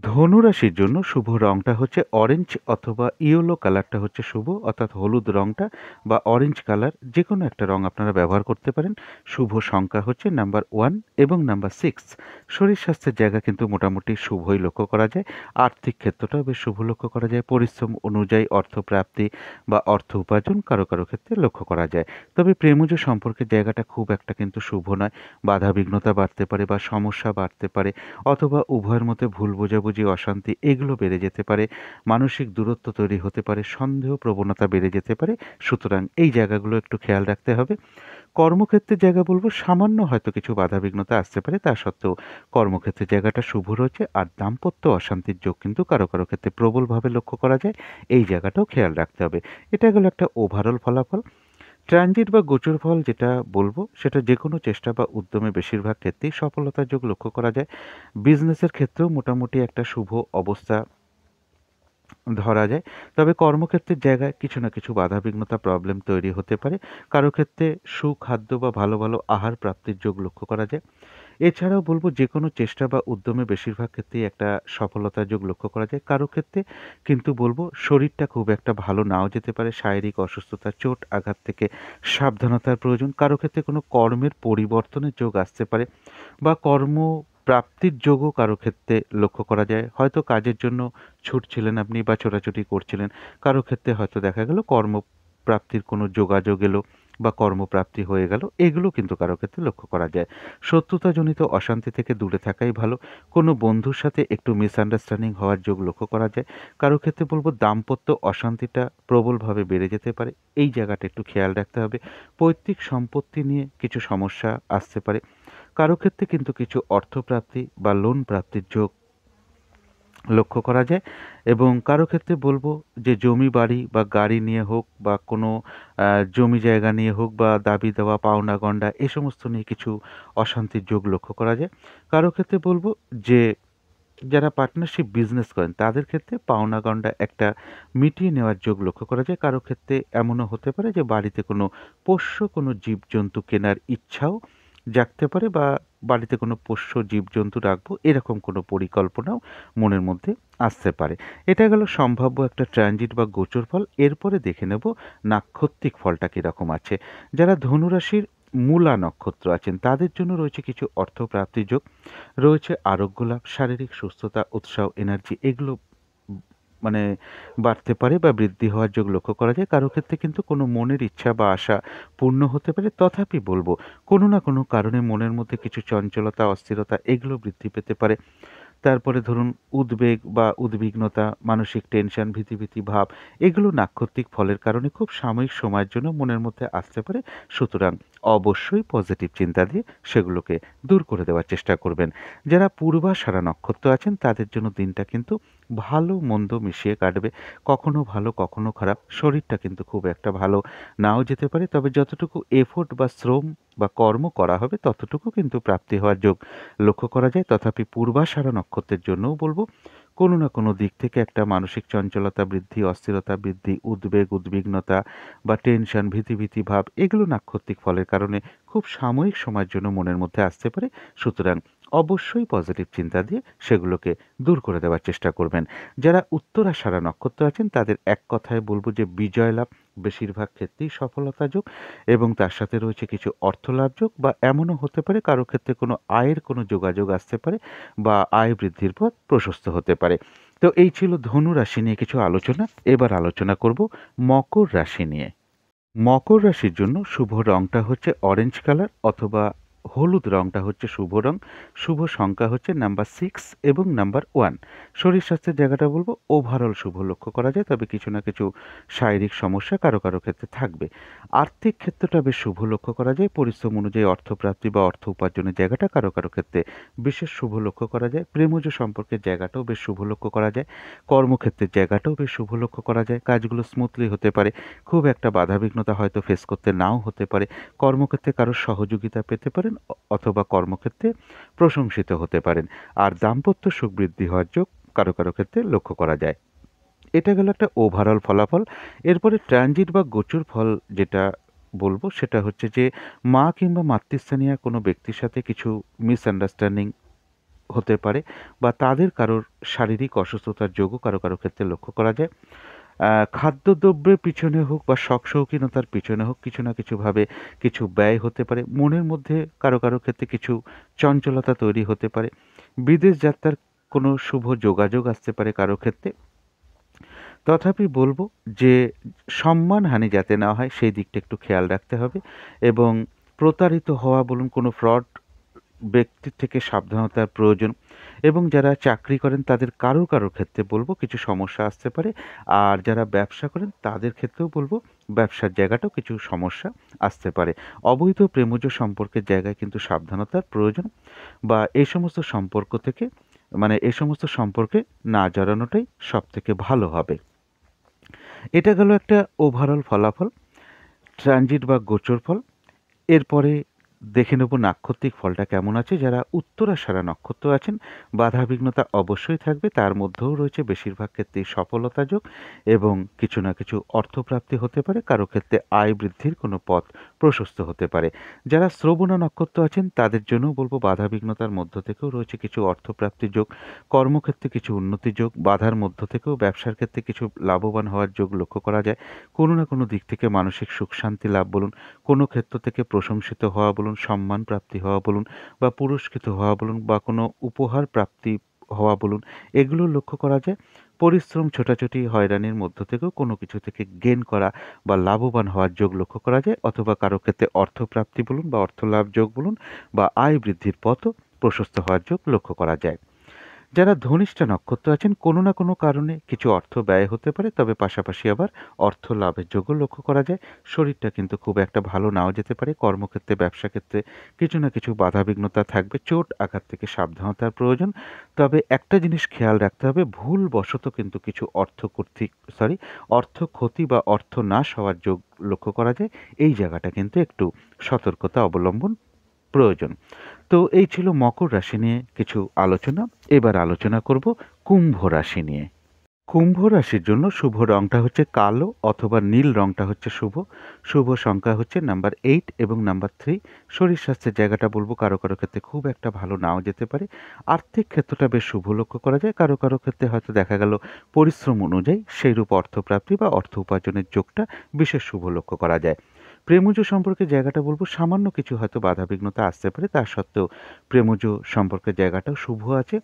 ধনু রাশির জন্য শুভ রংটা হচ্ছে অরেঞ্জ অথবা ইয়েলো কালারটা হচ্ছে শুভ, অর্থাৎ হলুদ রংটা বা অরেঞ্জ কালার যে কোনো একটা রং আপনারা ব্যবহার করতে পারেন। শুভ সংখ্যা হচ্ছে নাম্বার 1 এবং নাম্বার 6। শরীর স্বাস্থ্যের জায়গা কিন্তু মোটামুটি শুভই লক্ষ্য করা যায়। আর্থিক ক্ষেত্রটাও বেশ শুভ লক্ষ্য করা যায়। পরিশ্রম অনুযায়ী অর্থপ্রাপ্তি বা অর্থ উপার্জন কারো কারো ক্ষেত্রে লক্ষ্য করা যায়। তবে প্রেমজ সম্পর্কের জায়গাটা খুব একটা কিন্তু শুভ নয়। বাধাবিঘ্নতা বাড়তে পারে বা সমস্যা বাড়তে পারে, অথবা উভয়ের মধ্যে ভুল বোঝাবুঝি, অশান্তি এগুলো বেড়ে যেতে পারে। মানসিক দূরত্ব তৈরি হতে পারে, সন্দেহ প্রবণতা বেড়ে যেতে পারে। সুতরাং এই জায়গাগুলো একটু খেয়াল রাখতে হবে। কর্মক্ষেত্রের জায়গা বলব সামান্য হয়তো কিছু বাধাবিঘ্নতা আসতে পারে, তা সত্ত্বেও কর্মক্ষেত্রের জায়গাটা শুভ রয়েছে। আর দাম্পত্য অশান্তির যোগ কিন্তু কারো কারো ক্ষেত্রে প্রবলভাবে লক্ষ্য করা যায়। এই জায়গাটাও খেয়াল রাখতে হবে। এটা গেল একটা ওভারঅল ফলাফল। ট্রানজিট বা গোচর ফল যেটা বলবো সেটা যে কোনো চেষ্টা বা উদ্যমে বেশিরভাগ ক্ষেত্রেই সফলতার যোগ লক্ষ্য করা যায়। বিজনেসের ক্ষেত্রেও মোটামুটি একটা শুভ অবস্থা ধরা যায়। তবে কর্মক্ষেত্রের জায়গায় কিছু না কিছু বাধাবিঘ্নতা, প্রবলেম তৈরি হতে পারে। কারো ক্ষেত্রে সুখাদ্য বা ভালো ভালো আহার প্রাপ্তির যোগ লক্ষ্য করা যায়। এছাড়াও বলব যে কোনো চেষ্টা বা উদ্যমে বেশিরভাগ ক্ষেত্রেই একটা সফলতার যোগ লক্ষ্য করা যায়। কারো ক্ষেত্রে কিন্তু বলব শরীরটা খুব একটা ভালো নাও যেতে পারে। শারীরিক অসুস্থতা, চোট আঘাত থেকে সাবধানতার প্রয়োজন। কারো ক্ষেত্রে কোনো কর্মের পরিবর্তনের যোগ আসতে পারে বা কর্মপ্রাপ্তির যোগও কারো ক্ষেত্রে লক্ষ্য করা যায়। হয়তো কাজের জন্য ছুটছিলেন আপনি বা ছোটাছুটি করছিলেন। কারো ক্ষেত্রে হয়তো দেখা গেল কর্মপ্রাপ্তির কোনো যোগাযোগ এলো বা কর্মপ্রাপ্তি হয়ে গেল। এগুলো কিন্তু কারো ক্ষেত্রে লক্ষ্য করা যায়। শত্রুতাজনিত অশান্তি থেকে দূরে থাকাই ভালো। কোনো বন্ধুর সাথে একটু মিসআন্ডারস্ট্যান্ডিং হওয়ার যোগ লক্ষ্য করা যায়। কারো ক্ষেত্রে বলব দাম্পত্য অশান্তিটা প্রবলভাবে বেড়ে যেতে পারে। এই জায়গাটা একটু খেয়াল রাখতে হবে। পৈতৃক সম্পত্তি নিয়ে কিছু সমস্যা আসতে পারে। কারো ক্ষেত্রে কিন্তু কিছু অর্থপ্রাপ্তি বা লোন প্রাপ্তির যোগ লক্ষ্য করা যায়। এবং কারো ক্ষেত্রে বলব যে জমি বাড়ি বা গাড়ি নিয়ে হোক বা কোনো জমি জায়গা নিয়ে হোক বা দাবি দেওয়া, পাওনা গণ্ডা এ সমস্ত নিয়ে কিছু অশান্তির যোগ লক্ষ্য করা যায়। কারো ক্ষেত্রে বলব যে যারা পার্টনারশিপ বিজনেস করেন তাদের ক্ষেত্রে পাওনা গণ্ডা একটা মিটিয়ে নেওয়ার যোগ লক্ষ্য করা যায়। কারো ক্ষেত্রে এমনও হতে পারে যে বাড়িতে কোনো পোষ্য কোনো জীবজন্তু কেনার ইচ্ছাও জাগতে পারে বা বাড়িতে কোনো পোষ্য জীবজন্তু রাখবো এরকম কোনো পরিকল্পনাও মনের মধ্যে আসতে পারে। এটা গেল সম্ভাব্য একটা ট্রানজিট বা গোচর ফল। এরপরে দেখে নেব নাক্ষত্রিক ফলটা কীরকম আছে। যারা ধনুরাশির মূলা নক্ষত্র আছেন তাদের জন্য রয়েছে কিছু অর্থপ্রাপ্তির যোগ, রয়েছে আরোগ্য লাভ, শারীরিক সুস্থতা, উৎসাহ, এনার্জি এগুলো মানে বাড়তে পারে বা বৃদ্ধি হওয়ার যোগ লক্ষ্য করা যায়। কারো ক্ষেত্রে কিন্তু কোনো মনের ইচ্ছা বা আশা পূর্ণ হতে পারে। তথাপি বলব কোনো না কোনো কারণে মনের মধ্যে কিছু চঞ্চলতা, অস্থিরতা এগুলো বৃদ্ধি পেতে পারে। তারপরে ধরুন উদ্বেগ বা উদ্বিগ্নতা, মানসিক টেনশন, ভীতি ভাব এগুলো নাক্ষত্রিক ফলের কারণে খুব সাময়িক সময়ের জন্য মনের মধ্যে আসতে পারে। সুতরাং অবশ্যই পজিটিভ চিন্তা দিয়ে সেগুলোকে দূর করে দেওয়ার চেষ্টা করবেন। যারা পূর্বাষাঢ়া নক্ষত্র আছেন তাদের জন্য দিনটা কিন্তু ভালো মন্দ মিশিয়ে কাটবে। কখনো ভালো কখনো খারাপ। শরীরটা কিন্তু খুব একটা ভালো নাও যেতে পারে। তবে যতটুকু এফোর্ট বা শ্রম বা কর্ম করা হবে ততটুকু কিন্তু প্রাপ্তি হওয়ার যোগ লক্ষ্য করা যায়। তথাপি পূর্বাষাঢ়া নক্ষত্রের জন্যও বলব কোনো না কোনো দিক থেকে একটা মানসিক চঞ্চলতা বৃদ্ধি, অস্থিরতা বৃদ্ধি, উদ্বেগ, উদ্বিগ্নতা বা টেনশন, ভীতি ভাব এগুলো নাক্ষত্রিক ফলের কারণে খুব সাময়িক সময়ের জন্য মনের মধ্যে আসতে পারে। সুতরাং অবশ্যই পজিটিভ চিন্তা দিয়ে সেগুলোকে দূর করে দেওয়ার চেষ্টা করবেন। যারা উত্তরাষাঢ়া নক্ষত্র আছেন তাদের এক কথায় বলব যে বিজয় লাভ, বেশিরভাগ ক্ষেত্রেই সফলতা যোগ এবং তার সাথে রয়েছে কিছু অর্থলাভ যোগ বা এমনও হতে পারে কারো ক্ষেত্রে কোনো আয়ের কোনো যোগাযোগ আসতে পারে বা আয় বৃদ্ধির পথ প্রশস্ত হতে পারে। তো এই ছিল ধনু রাশি নিয়ে কিছু আলোচনা। এবার আলোচনা করব মকর রাশি নিয়ে। মকর রাশির জন্য শুভ রংটা হচ্ছে অরেঞ্জ কালার অথবা হলুদ রংটা হচ্ছে শুভ রং। শুভ সংখ্যা হচ্ছে নাম্বার 6 এবং নাম্বার 1। শরীর স্বাস্থ্যের জায়গাটা বলব ওভারঅল শুভ লক্ষ্য করা যায়, তবে কিছু না কিছু শারীরিক সমস্যা কারো কারো ক্ষেত্রে থাকবে। আর্থিক ক্ষেত্রটা বেশ শুভ লক্ষ্য করা যায়। পরিশ্রম অনুযায়ী অর্থপ্রাপ্তি বা অর্থ উপার্জনের জায়গাটা কারো কারো ক্ষেত্রে বিশেষ শুভ লক্ষ্য করা যায়। প্রেমজ সম্পর্কের জায়গাটাও বেশ শুভ লক্ষ্য করা যায়। কর্মক্ষেত্রের জায়গাটাও বেশ শুভ লক্ষ্য করা যায়। কাজগুলো স্মুথলি হতে পারে। খুব একটা বাধাবিঘ্নতা হয়তো ফেস করতে নাও হতে পারে। কর্মক্ষেত্রে কারোর সহযোগিতা পেতে পারেন, অথবা কর্মক্ষেত্রে প্রশংসিত হতে পারেন। আর দাম্পত্য সুখ বৃদ্ধি হওয়ার যোগ কারো কারো ক্ষেত্রে লক্ষ্য করা যায়। এটা গেল একটা ওভারঅল ফলাফল। এরপরে ট্রানজিট বা গোচর ফল যেটা বলবো সেটা হচ্ছে যে মা কিংবা মাতৃস্থানীয় কোনো ব্যক্তির সাথে কিছু মিসআন্ডারস্ট্যান্ডিং হতে পারে, বা তাদের কারোর শারীরিক অসুস্থতার যোগও কারো কারো ক্ষেত্রে লক্ষ্য করা যায়। খাদ্যদ্রব্যের পিছনে হোক বা শখ শৌখিনতার পিছনে হোক, কিছু না কিছুভাবে কিছু ব্যয় হতে পারে। মনের মধ্যে কারো কারো ক্ষেত্রে কিছু চঞ্চলতা তৈরি হতে পারে। বিদেশ যাত্রার কোনো শুভ যোগাযোগ আসতে পারে কারো ক্ষেত্রে। তথাপি বলব যে সম্মানহানি যাতে না হয় সেই দিকটা একটু খেয়াল রাখতে হবে, এবং প্রতারিত হওয়া বলুন, কোনো ফ্রড ব্যক্তির থেকে সাবধানতার প্রয়োজন। এবং যারা চাকরি করেন তাদের কারো কারো ক্ষেত্রে বলবো কিছু সমস্যা আসতে পারে। আর যারা ব্যবসা করেন তাদের ক্ষেত্রেও বলবো ব্যবসার জায়গাটাও কিছু সমস্যা আসতে পারে। অবৈধ প্রেমজ সম্পর্কের জায়গায় কিন্তু সাবধানতার প্রয়োজন, বা এই সমস্ত সম্পর্ক থেকে এই সমস্ত সম্পর্কে না জড়ানোটাই সব থেকে ভালো হবে। এটা গেল একটা ওভারঅল ফলাফল, ট্রানজিট বা গোচর ফল। এরপরে দেখে নেব নাক্ষত্রিক ফলটা কেমন আছে। যারা উত্তরাষাঢ়া নক্ষত্র আছেন, বাধাবিঘ্নতা অবশ্যই থাকবে, তার মধ্যেও রয়েছে বেশিরভাগ ক্ষেত্রেই সফলতা যোগ, এবং কিছু না কিছু অর্থপ্রাপ্তি হতে পারে। কারো ক্ষেত্রে আয় বৃদ্ধির কোনো পথ প্রশস্ত হতে পারে। যারা শ্রবণা নক্ষত্র আছেন তাদের জন্যও বলবো বাধাবিঘ্নতার মধ্য থেকেও রয়েছে কিছু অর্থপ্রাপ্তি যোগ, কর্মক্ষেত্রে কিছু উন্নতি যোগ, বাধার মধ্য থেকেও ব্যবসার ক্ষেত্রে কিছু লাভবান হওয়ার যোগ লক্ষ্য করা যায়। কোনো না কোনো দিক থেকে মানসিক সুখ শান্তি লাভ বলুন, কোনো ক্ষেত্র থেকে প্রশংসিত হওয়া বলুন, সম্মান প্রাপ্তি হওয়া বলুন, বা পুরস্কৃত হওয়া বলুন, বা কোনো উপহার প্রাপ্তি হওয়া বলুন, এগুলো লক্ষ্য করা যায়। পরিশ্রম, ছোটাছুটি, হয়রানির মধ্য থেকেও কোনো কিছু থেকে গেইন করা বা লাভবান হওয়ার যোগ লক্ষ্য করা যায়, অথবা কারো ক্ষেত্রে অর্থপ্রাপ্তি বলুন বা অর্থলাভ যোগ বলুন, বা আয় বৃদ্ধির পথও প্রশস্ত হওয়ার যোগ লক্ষ্য করা যায়। যারা ধনিষ্ঠা নক্ষত্র আছেন, কোনো না কোনো কারণে কিছু অর্থ ব্যয় হতে পারে, তবে পাশাপাশি আবার অর্থ লাভের যোগও লক্ষ্য করা যায়। শরীরটা কিন্তু খুব একটা ভালো নাও যেতে পারে। কর্মক্ষেত্রে, ব্যবসা ক্ষেত্রে কিছু না কিছু বাধাবিঘ্নতা থাকবে। চোট আঘাত থেকে সাবধানতার প্রয়োজন। তবে একটা জিনিস খেয়াল রাখতে হবে, ভুলবশত কিন্তু কিছু অর্থ ক্ষতি বা অর্থ নাশ হওয়ার যোগ লক্ষ্য করা যায়। এই জায়গাটা কিন্তু একটু সতর্কতা অবলম্বন প্রয়োজন। তো এই ছিল মকর রাশি নিয়ে কিছু আলোচনা। এবার আলোচনা করব কুম্ভ রাশি নিয়ে। কুম্ভ রাশির জন্য শুভ রংটা হচ্ছে কালো অথবা নীল রংটা হচ্ছে শুভ। শুভ সংখ্যা হচ্ছে নাম্বার 8 এবং নাম্বার 3। শরীর স্বাস্থ্যের জায়গাটা বলবো কারো কারো ক্ষেত্রে খুব একটা ভালো নাও যেতে পারে। আর্থিক ক্ষেত্রটা বেশ শুভ লক্ষ্য করা যায়। কারো কারো ক্ষেত্রে হয়তো দেখা গেল পরিশ্রম অনুযায়ী সেইরূপ অর্থপ্রাপ্তি বা অর্থ উপার্জনের যোগটা বিশেষ শুভ লক্ষ্য করা যায়। প্রেমজ সম্পর্কের জায়গাটা বলবো সামান্য কিছু হয়তো বাধাবিঘ্নতা আসতে পারে, তা সত্ত্বেও প্রেমজ সম্পর্কের জায়গাটাও শুভ আছে।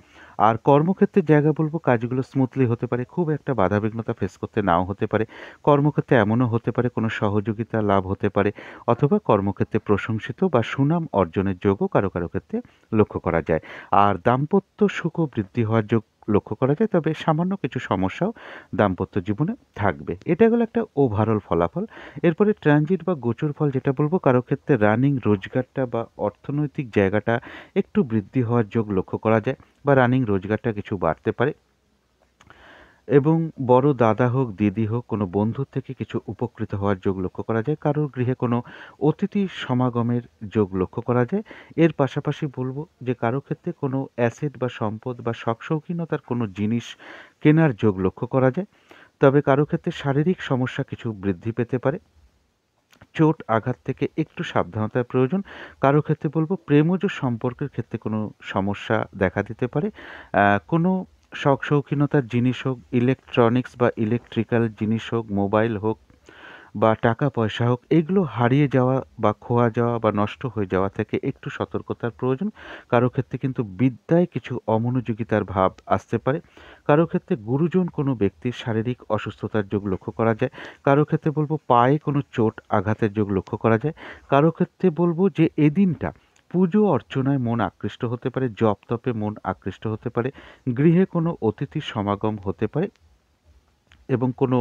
আর কর্মক্ষেত্রের জায়গা বলবো কাজগুলো স্মুথলি হতে পারে, খুব একটা বাধাবিঘ্নতা ফেস করতে নাও হতে পারে। কর্মক্ষেত্রে এমনও হতে পারে কোনো সহযোগিতা লাভ হতে পারে, অথবা কর্মক্ষেত্রে প্রশংসিত বা সুনাম অর্জনের যোগও কারো কারো ক্ষেত্রে লক্ষ্য করা যায়। আর দাম্পত্য সুখ বৃদ্ধি হওয়ার যোগ লক্ষ্য করা যায়, তবে সামান্য কিছু সমস্যাও দাম্পত্য জীবনে থাকবে। এটা হলো একটা ওভারঅল ফলাফল। এরপরে ট্রানজিট বা গোচর ফল যেটা বলবো, কারো ক্ষেত্রে রানিং রোজগারটা বা অর্থনৈতিক জায়গাটা একটু বৃদ্ধি হওয়ার যোগ লক্ষ্য করা যায়, বা রানিং রোজগারটা কিছু বাড়তে পারে। এবং বড় দাদা হোক, দিদি হোক, কোনো বন্ধুর থেকে কিছু উপকৃত হওয়ার যোগ লক্ষ্য করা যায়। কারোর গৃহে কোনো অতিথি সমাগমের যোগ লক্ষ্য করা যায়। এর পাশাপাশি বলবো যে কারো ক্ষেত্রে কোনো অ্যাসেট বা সম্পদ বা শখ শৌখিনতার কোনো জিনিস কেনার যোগ লক্ষ্য করা যায়। তবে কারো ক্ষেত্রে শারীরিক সমস্যা কিছু বৃদ্ধি পেতে পারে। চোট আঘাত থেকে একটু সাবধানতার প্রয়োজন। কারো ক্ষেত্রে বলবো প্রেমজ সম্পর্কের ক্ষেত্রে কোনো সমস্যা দেখা দিতে পারে। কোনো শখ শৌখিনতার জিনিস হোক, ইলেকট্রনিক্স বা ইলেকট্রিক্যাল জিনিস হোক, মোবাইল হোক বা টাকা পয়সা হোক, এগুলো হারিয়ে যাওয়া বা খোয়া যাওয়া বা নষ্ট হয়ে যাওয়া থেকে একটু সতর্কতার প্রয়োজন। কারো ক্ষেত্রে কিন্তু বিদ্যায় কিছু অমনোযোগিতার ভাব আসতে পারে। কারো ক্ষেত্রে গুরুজন কোনো ব্যক্তির শারীরিক অসুস্থতার যোগ লক্ষ্য করা যায়। কারো ক্ষেত্রে বলবো পায়ে কোনো চোট আঘাতের যোগ লক্ষ্য করা যায়। কারো ক্ষেত্রে বলবো যে এদিনটা পুজো অর্চনায় মন আকৃষ্ট হতে পারে, জপ তপে মন আকৃষ্ট হতে পারে, গৃহে কোনো অতিথির সমাগম হতে পারে এবং কোনো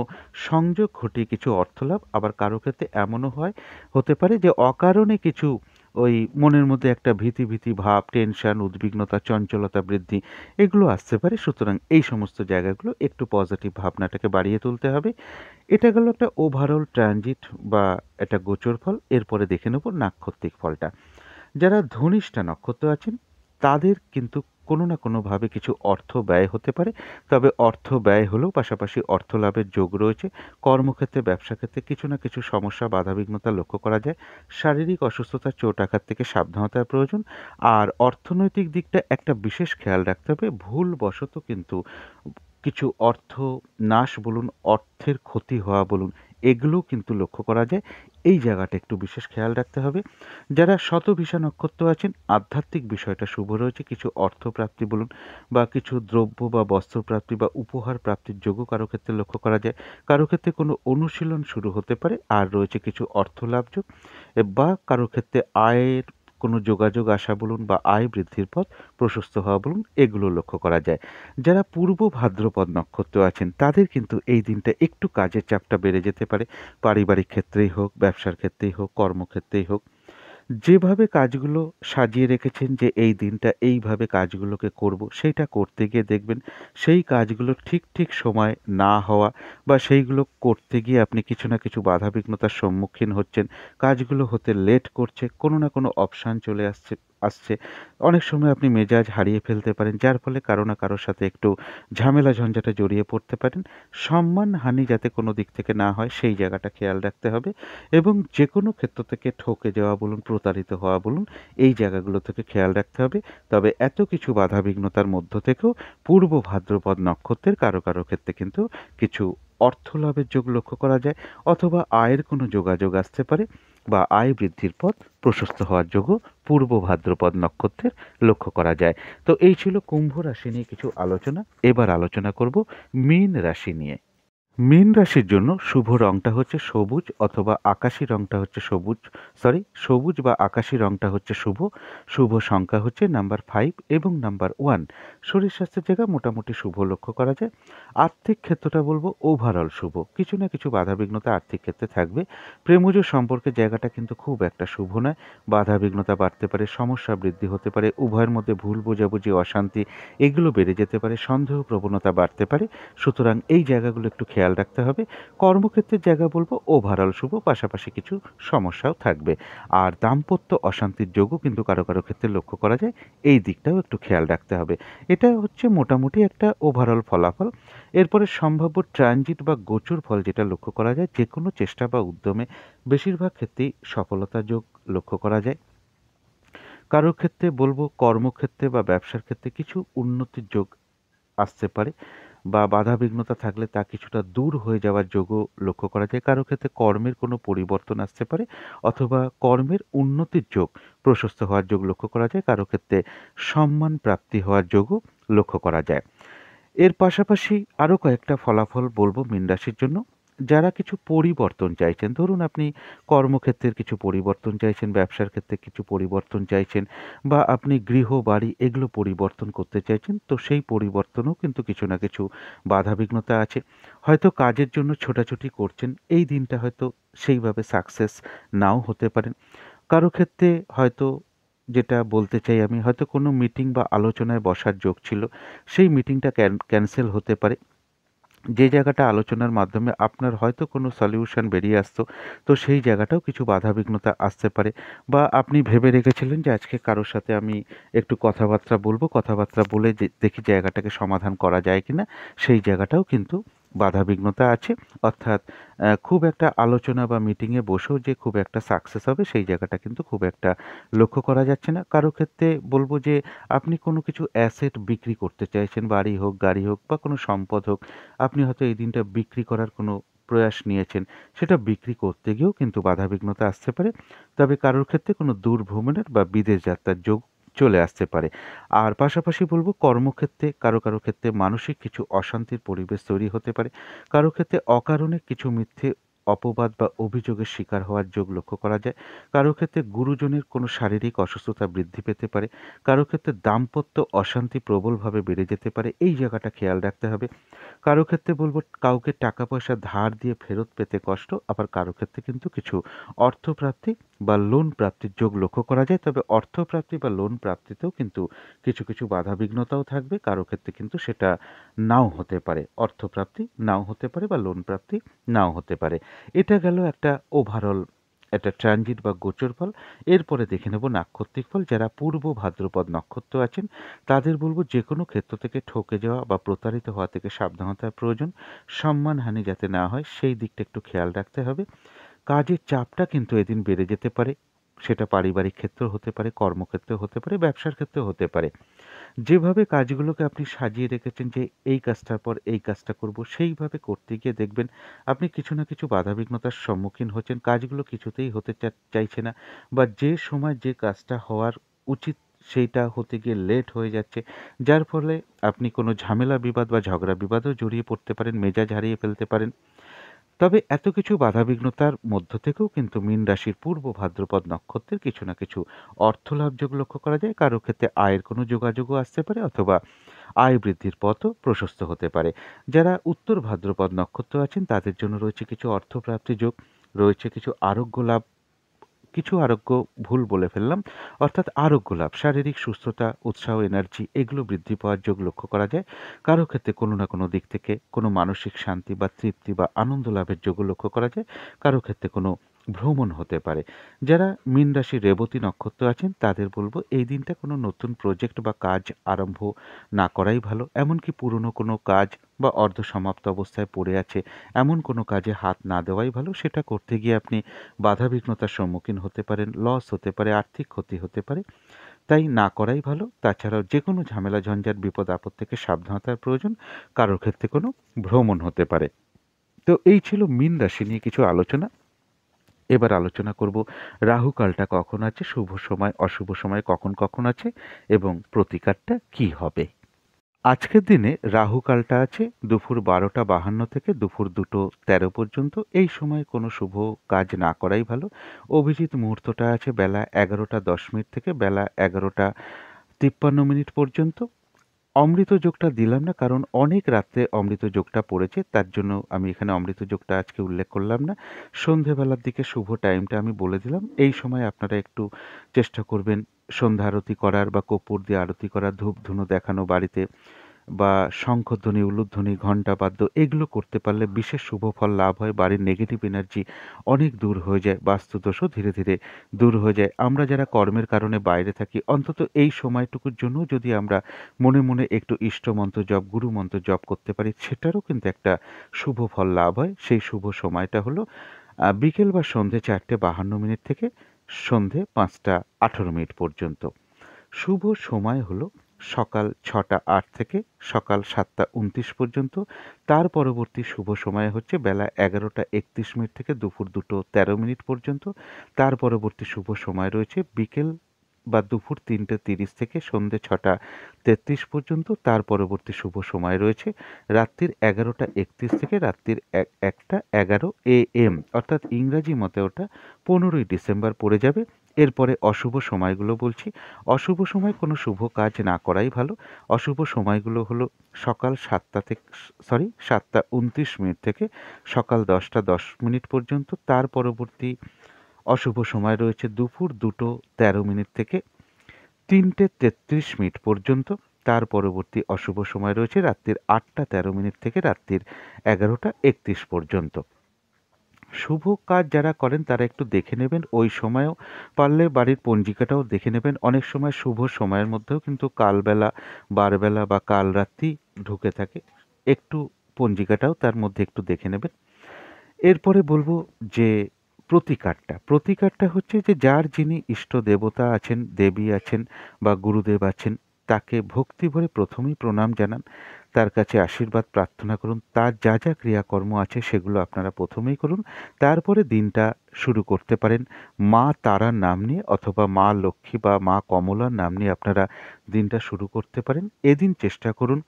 সংযোগ ঘটিয়ে কিছু অর্থলাভ। আবার কারো ক্ষেত্রে এমনও হতে পারে যে অকারণে কিছু ওই মনের মধ্যে একটা ভীতি ভীতি ভাব, টেনশন, উদ্বিগ্নতা, চঞ্চলতা বৃদ্ধি এগুলো আসতে পারে। সুতরাং এই সমস্ত জায়গাগুলো একটু পজিটিভ ভাবনাটাকে বাড়িয়ে তুলতে হবে। এটা গেল একটা ওভারঅল ট্রানজিট বা একটা গোচর ফল। এরপরে দেখে নেব নাক্ষত্রিক ফলটা। যারা ধনিষ্ঠা নক্ষত্র আছেন তাদের কিন্তু কোনো না কোনোভাবে কিছু অর্থ ব্যয় হতে পারে। তবে অর্থ ব্যয় হলেও পাশাপাশি অর্থ লাভের যোগ রয়েছে। কর্মক্ষেত্রে, ব্যবসা ক্ষেত্রে কিছু না কিছু সমস্যা, বাধাবিঘ্নতা লক্ষ্য করা যায়। শারীরিক অসুস্থতা, চোট আঘাত থেকে সাবধানতার প্রয়োজন। আর অর্থনৈতিক দিকটা একটা বিশেষ খেয়াল রাখতে হবে। ভুলবশত কিন্তু কিছু অর্থ নাশ বলুন, অর্থের ক্ষতি হওয়া বলুন, এগুলোও কিন্তু লক্ষ্য করা যায়। এই জায়গাটা একটু বিশেষ খেয়াল রাখতে হবে। যারা শতভিষা নক্ষত্র আছেন আধ্যাত্মিক বিষয়টা শুভ রয়েছে। কিছু অর্থপ্রাপ্তি বলুন বা কিছু দ্রব্য বা বস্ত্রপ্রাপ্তি বা উপহার প্রাপ্তির যোগও কারো ক্ষেত্রে লক্ষ্য করা যায়। কারো ক্ষেত্রে কোনো অনুশীলন শুরু হতে পারে। আর রয়েছে কিছু অর্থলাভ যোগ বা কারো ক্ষেত্রে আয়ের কোনো যোগাযোগ আসা বলুন বা আয় বৃদ্ধির পথ প্রশস্ত হওয়া বলুন, এগুলো লক্ষ্য করা যায়। যারা পূর্ব ভাদ্রপদ নক্ষত্র আছেন তাদের কিন্তু এই দিনটা একটু কাজের চাপটা বেড়ে যেতে পারে। পারিবারিক ক্ষেত্রেই হোক, ব্যবসার ক্ষেত্রেই হোক, কর্মক্ষেত্রেই হোক। যেভাবে কাজগুলো সাজিয়ে রেখেছেন যে এই দিনটা এইভাবে কাজগুলোকে করব, সেইটা করতে গিয়ে দেখবেন সেই কাজগুলো ঠিক ঠিক সময় না হওয়া বা সেইগুলো করতে গিয়ে আপনি কিছু না কিছু বাধাবিঘ্নতার সম্মুখীন হচ্ছেন। কাজগুলো হতে লেট করছে, কোনো না কোনো অপশান চলে আসছে। অনেক সময় আপনি মেজাজ হারিয়ে ফেলতে পারেন, যার ফলে কারো না কারোর সাথে একটু ঝামেলা ঝঞ্ঝাটে জড়িয়ে পড়তে পারেন। সম্মানহানি যাতে কোনো দিক থেকে না হয় সেই জায়গাটা খেয়াল রাখতে হবে এবং যেকোনো ক্ষেত্র থেকে ঠকে যাওয়া বলুন, প্রতারিত হওয়া বলুন, এই জায়গাগুলো থেকে খেয়াল রাখতে হবে। তবে এত কিছু বাধাবিঘ্নতার মধ্য থেকেও পূর্ব ভাদ্রপদ নক্ষত্রের কারো কারো ক্ষেত্রে কিন্তু কিছু অর্থ লাভের যোগ লক্ষ্য করা যায় অথবা আয়ের কোনো যোগাযোগ আসতে পারে বা আয় বৃদ্ধির পথ প্রশস্ত হওয়ার যোগও পূর্ব ভাদ্রপদ নক্ষত্রের লক্ষ্য করা যায়। তো এই ছিল কুম্ভ রাশি নিয়ে কিছু আলোচনা। এবার আলোচনা করব মীন রাশি নিয়ে। মীন রাশির জন্য শুভ রংটা হচ্ছে সবুজ অথবা আকাশি রংটা হচ্ছে সবুজ বা আকাশি রংটা হচ্ছে শুভ। শুভ সংখ্যা হচ্ছে নাম্বার 5 এবং নাম্বার 1। শরীর স্বাস্থ্যের জায়গা মোটামুটি শুভ লক্ষ্য করা যায়। আর্থিক ক্ষেত্রটা বলবো ওভারঅল শুভ। কিছু না কিছু বাধাবিঘ্নতা আর্থিক ক্ষেত্রে থাকবে। প্রেমজ সম্পর্কের জায়গাটা কিন্তু খুব একটা শুভ নয়। বাধাবিঘ্নতা বাড়তে পারে, সমস্যা বৃদ্ধি হতে পারে, উভয়ের মধ্যে ভুল বোঝাবুঝি, অশান্তি এগুলো বেড়ে যেতে পারে, সন্দেহ প্রবণতা বাড়তে পারে। সুতরাং এই জায়গাগুলো একটু খেয়াল রাখতে হবে। কর্মক্ষেত্রের জায়গা বলবো ওভারঅল শুভ, পাশাপাশি কিছু সমস্যাও থাকবে। আর দাম্পত্য অশান্তির যোগও কিন্তু কারো কারো ক্ষেত্রে লক্ষ্য করা যায়। এই দিকটাও একটু খেয়াল রাখতে হবে। এটা হচ্ছে মোটামুটি একটা ওভারঅল ফলাফল। এরপরে সম্ভাব্য ট্রানজিট বা গোচর ফল যেটা লক্ষ্য করা যায়, যে কোনো চেষ্টা বা উদ্যমে বেশিরভাগ ক্ষেত্রেই সফলতা যোগ লক্ষ্য করা যায়। কারোর ক্ষেত্রে বলবো কর্মক্ষেত্রে বা ব্যবসার ক্ষেত্রে কিছু উন্নতির যোগ আসতে পারে বা বাধাবিঘ্নতা থাকলে তা কিছুটা দূর হয়ে যাওয়ার যোগও লক্ষ্য করা যায়। কারো ক্ষেত্রে কর্মের কোনো পরিবর্তন আসতে পারে অথবা কর্মের উন্নতির যোগ প্রশস্ত হওয়ার যোগ লক্ষ্য করা যায়। কারো ক্ষেত্রে সম্মান প্রাপ্তি হওয়ার যোগও লক্ষ্য করা যায়। এর পাশাপাশি আরও কয়েকটা ফলাফল বলবো মীন রাশির জন্য। যারা কিছু পরিবর্তন চাইছেন, ধরুন আপনি কর্মক্ষেত্রের কিছু পরিবর্তন চাইছেন, ব্যবসার ক্ষেত্রে কিছু পরিবর্তন চাইছেন বা আপনি গৃহ বাড়ি এগুলো পরিবর্তন করতে চাইছেন, তো সেই পরিবর্তনও কিন্তু কিছু না কিছু বাধাবিঘ্নতা আছে। হয়তো কাজের জন্য ছোটাছুটি করছেন, এই দিনটা হয়তো সেইভাবে সাকসেস নাও হতে পারেন। কারো ক্ষেত্রে হয়তো যেটা বলতে চাই আমি, হয়তো কোনো মিটিং বা আলোচনায় বসার যোগ ছিল, সেই মিটিংটা ক্যান্সেল হতে পারে। যে জায়গাটা আলোচনার মাধ্যমে আপনার হয়তো কোনো সলিউশন বেরিয়ে আসতো, তো সেই জায়গাটাও কিছু বাধাবিঘ্নতা আসতে পারে। বা আপনি ভেবে রেখেছিলেন যে আজকে কারোর সাথে আমি একটু কথাবার্তা বলবো, কথাবার্তা বলে দেখি জায়গাটাকে সমাধান করা যায় কিনা, সেই জায়গাটাও কিন্তু বাধাবিঘ্নতা আছে। অর্থাৎ খুব একটা আলোচনা বা মিটিংয়ে বসেও যে খুব একটা সাকসেস হবে সেই জায়গাটা কিন্তু খুব একটা লক্ষ্য করা যাচ্ছে না। কারো ক্ষেত্রে বলবো যে আপনি কোনো কিছু অ্যাসেট বিক্রি করতে চাইছেন, বাড়ি হোক, গাড়ি হোক বা কোনো সম্পদ হোক, আপনি হয়তো এই দিনটা বিক্রি করার কোনো প্রয়াস নিয়েছেন, সেটা বিক্রি করতে গিয়েও কিন্তু বাধাবিঘ্নতা আসতে পারে। তবে কারোর ক্ষেত্রে কোনো দূর ভ্রমণের বা বিদেশ যাত্রার যোগ চলে আসতে পারে। আর পাশাপাশি বলবো কর্মক্ষেত্রে কারো কারো ক্ষেত্রে মানসিক কিছু অশান্তির পরিবেশ তৈরি হতে পারে। কারো ক্ষেত্রে অকারণে কিছু মিথ্যে অপবাদ বা অভিযোগের শিকার হওয়ার যোগ লক্ষ্য করা যায়। কারো ক্ষেত্রে গুরুজনের কোনো শারীরিক অসুস্থতা বৃদ্ধি পেতে পারে। কারো ক্ষেত্রে দাম্পত্য অশান্তি প্রবলভাবে বেড়ে যেতে পারে, এই জায়গাটা খেয়াল রাখতে হবে। কারো ক্ষেত্রে বলবো কাউকে টাকা পয়সা ধার দিয়ে ফেরত পেতে কষ্ট, আবার কারো ক্ষেত্রে কিন্তু কিছু অর্থপ্রাপ্তি বা লোন প্রাপ্তির যোগ লক্ষ্য করা যায়। তবে অর্থপ্রাপ্তি বা লোন প্রাপ্তিতেও কিন্তু কিছু কিছু বাধাবিঘ্নতাও থাকবে, কারো ক্ষেত্রে কিন্তু সেটা নাও হতে পারে, অর্থপ্রাপ্তি নাও হতে পারে বা লোন প্রাপ্তি নাও হতে পারে। এটা গেল একটা ওভারঅল একটা ট্রানজিট বা গোচর ফল। এরপরে দেখে নেব নাক্ষত্রিক ফল। যারা পূর্ব ভাদ্রপদ নক্ষত্র আছেন তাদের বলবো যে কোনো ক্ষেত্র থেকে ঠকে যাওয়া বা প্রতারিত হওয়া থেকে সাবধানতার প্রয়োজন। সম্মানহানি যাতে না হয় সেই দিকটা একটু খেয়াল রাখতে হবে। কাজের চাপটা কিন্তু এদিন বেড়ে যেতে পারে, সেটা পারিবারিক ক্ষেত্রেও হতে পারে, কর্মক্ষেত্রেও হতে পারে, ব্যবসার ক্ষেত্রেও হতে পারে। যেভাবে কাজগুলোকে আপনি সাজিয়ে রেখেছেন যে এই কাজটার পর এই কাজটা করব, সেইভাবে করতে গিয়ে দেখবেন আপনি কিছু না কিছু বাধাবিঘ্নতার সম্মুখীন হচ্ছেন, কাজগুলো কিছুতেই হতে চাইছে না, বা যে সময় যে কাজটা হওয়ার উচিত সেইটা হতে গিয়ে লেট হয়ে যাচ্ছে, যার ফলে আপনি কোনো ঝামেলা বিবাদ বা ঝগড়া বিবাদেও জড়িয়ে পড়তে পারেন, মেজাজ হারিয়ে ফেলতে পারেন। তবে এত কিছু বাধাবিঘ্নতার মধ্য থেকেও কিন্তু মীন রাশির পূর্ব ভাদ্রপদ নক্ষত্রের কিছু না কিছু অর্থলাভ যোগ লক্ষ্য করা যায়। কারো ক্ষেত্রে আয়ের কোনো যোগাযোগও আসতে পারে, অথবা আয় বৃদ্ধির পথও প্রশস্ত হতে পারে। যারা উত্তর ভাদ্রপদ নক্ষত্র আছেন তাদের জন্য রয়েছে কিছু অর্থপ্রাপ্তি যোগ, রয়েছে কিছু আরোগ্য লাভ, কিছু আরোগ্য ভুল বলে ফেললাম, অর্থাৎ আরোগ্য লাভ, শারীরিক সুস্থতা, উৎসাহ, এনার্জি এগুলো বৃদ্ধি পাওয়ার যোগ লক্ষ্য করা যায়। কারো ক্ষেত্রে কোনো না কোনো দিক থেকে কোনো মানসিক শান্তি বা তৃপ্তি বা আনন্দ লাভের যোগও লক্ষ্য করা যায়। কারো ক্ষেত্রে কোনো ভ্রমণ হতে পারে। যারা মীন রাশি রেবতী নক্ষত্র আছেন তাদের বলবো এই দিনটা কোনো নতুন প্রজেক্ট বা কাজ আরম্ভ না করাই ভালো। এমনকি পুরনো কোনো কাজ বা অর্ধসমাপ্ত অবস্থায় পড়ে আছে এমন কোনো কাজে হাত না দেওয়াই ভালো। সেটা করতে গিয়ে আপনি বাধাবিঘ্নতার সম্মুখীন হতে পারেন, লস হতে পারে, আর্থিক ক্ষতি হতে পারে, তাই না করাই ভালো। তাছাড়াও যে কোনো ঝামেলা ঝঞ্ঝাট বিপদ আপদ থেকে সাবধানতার প্রয়োজন। কারোর ক্ষেত্রে কোনো ভ্রমণ হতে পারে। তো এই ছিল মীন রাশি নিয়ে কিছু আলোচনা। এবার আলোচনা করব রাহু কালটা কখন আছে, শুভ সময় অশুভ সময় কখন কখন আছে, এবং প্রতিকারটা কি হবে। আজকের দিনে রাহু কালটা আছে দুপুর 12টা 52 থেকে দুপুর 2টো 13 পর্যন্ত। এই সময় কোনো শুভ কাজ না করাই ভালো। অভিজিৎ মুহূর্তটা আছে বেলা 11টা 10 মিনিট থেকে বেলা 11টা 53 মিনিট পর্যন্ত। অমৃত যোগটা দিলাম না, কারণ অনেক রাত্রে অমৃত যোগটা পড়েছে, তার জন্য আমি এখানে অমৃত যোগটা আজকে উল্লেখ করলাম না। সন্ধেবেলার দিকে শুভ টাইমটা আমি বলে দিলাম। এই সময় আপনারা একটু চেষ্টা করবেন সন্ধ্যা আরতি করার বা কর্পূর দিয়ে আরতি করার, ধূপ ধুনো দেখানো বাড়িতে, বা শঙ্খধ্বনি, উলুধ্বনি, ঘণ্টা বাদ্য এগুলো করতে পারলে বিশেষ শুভ ফল লাভ হয়। বাড়ির নেগেটিভ এনার্জি অনেক দূর হয়ে যায়, বাস্তুদোষও ধীরে ধীরে দূর হয়ে যায়। আমরা যারা কর্মের কারণে বাইরে থাকি অন্তত এই সময়টুকুর জন্য যদি আমরা মনে মনে একটু ইষ্টমন্ত্র জপ, গুরু মন্ত্র জপ করতে পারি, সেটারও কিন্তু একটা শুভ ফল লাভ হয়। সেই শুভ সময়টা হলো বিকেল বা সন্ধে 4টে 52 মিনিট থেকে সন্ধে 5টা 18 মিনিট পর্যন্ত। শুভ সময় হলো সকাল 6টা 8 থেকে সকাল 7টা 29 পর্যন্ত। তার পরবর্তী শুভ সময় হচ্ছে বেলা 11টা 31 মিনিট থেকে দুপুর 2টো 13 মিনিট পর্যন্ত। তার পরবর্তী শুভ সময় রয়েছে বিকেল বা দুপুর 3টে 30 থেকে সন্ধে 6টা 33 পর্যন্ত। তার পরবর্তী শুভ সময় রয়েছে রাত্রির 11টা 31 থেকে রাত্রির 1টা 11 AM, অর্থাৎ ইংরাজি মতে ওটা 15ই ডিসেম্বর পড়ে যাবে। এরপরে অশুভ সময়গুলো বলছি। অশুভ সময় কোনো শুভ কাজ না করাই ভালো। অশুভ সময়গুলো হলো সকাল 7টা 29 মিনিট থেকে সকাল 10টা 10 মিনিট পর্যন্ত। তার পরবর্তী অশুভ সময় রয়েছে দুপুর 2টো 13 মিনিট থেকে 3টে 33 মিনিট পর্যন্ত। তার পরবর্তী অশুভ সময় রয়েছে রাত্রির 8টা 13 মিনিট থেকে রাত্রির 11টা 31 পর্যন্ত। শুভ কাজ যারা করেন তারা একটু দেখে নেবেন ওই সময়ও, পারলে বাড়ির পঞ্জিকাটাও দেখে নেবেন। অনেক সময় শুভ সময়ের মধ্যেও কিন্তু কালবেলা, বারবেলা বা কালরাত্রি ঢুকে থাকে, একটু পঞ্জিকাটাও তার মধ্যে একটু দেখে নেবেন। এরপরে বলবো যে প্রতিকারটা হচ্ছে যে যার যিনি ইষ্ট দেবতা আছেন, দেবী আছেন বা গুরুদেব আছেন, তাকে ভক্তি ভরে প্রথমেই প্রণাম জানান, তার কাছে আশীর্বাদ প্রার্থনা করুন। তার যা যা ক্রিয়াকর্ম আছে সেগুলো আপনারা প্রথমেই করুন। তারপরে দিনটা শুরু করতে পারেন মা তারার নাম নিয়ে, অথবা মা লক্ষ্মী বা মা কমলার নাম নিয়ে আপনারা দিনটা শুরু করতে পারেন। এদিন চেষ্টা করুন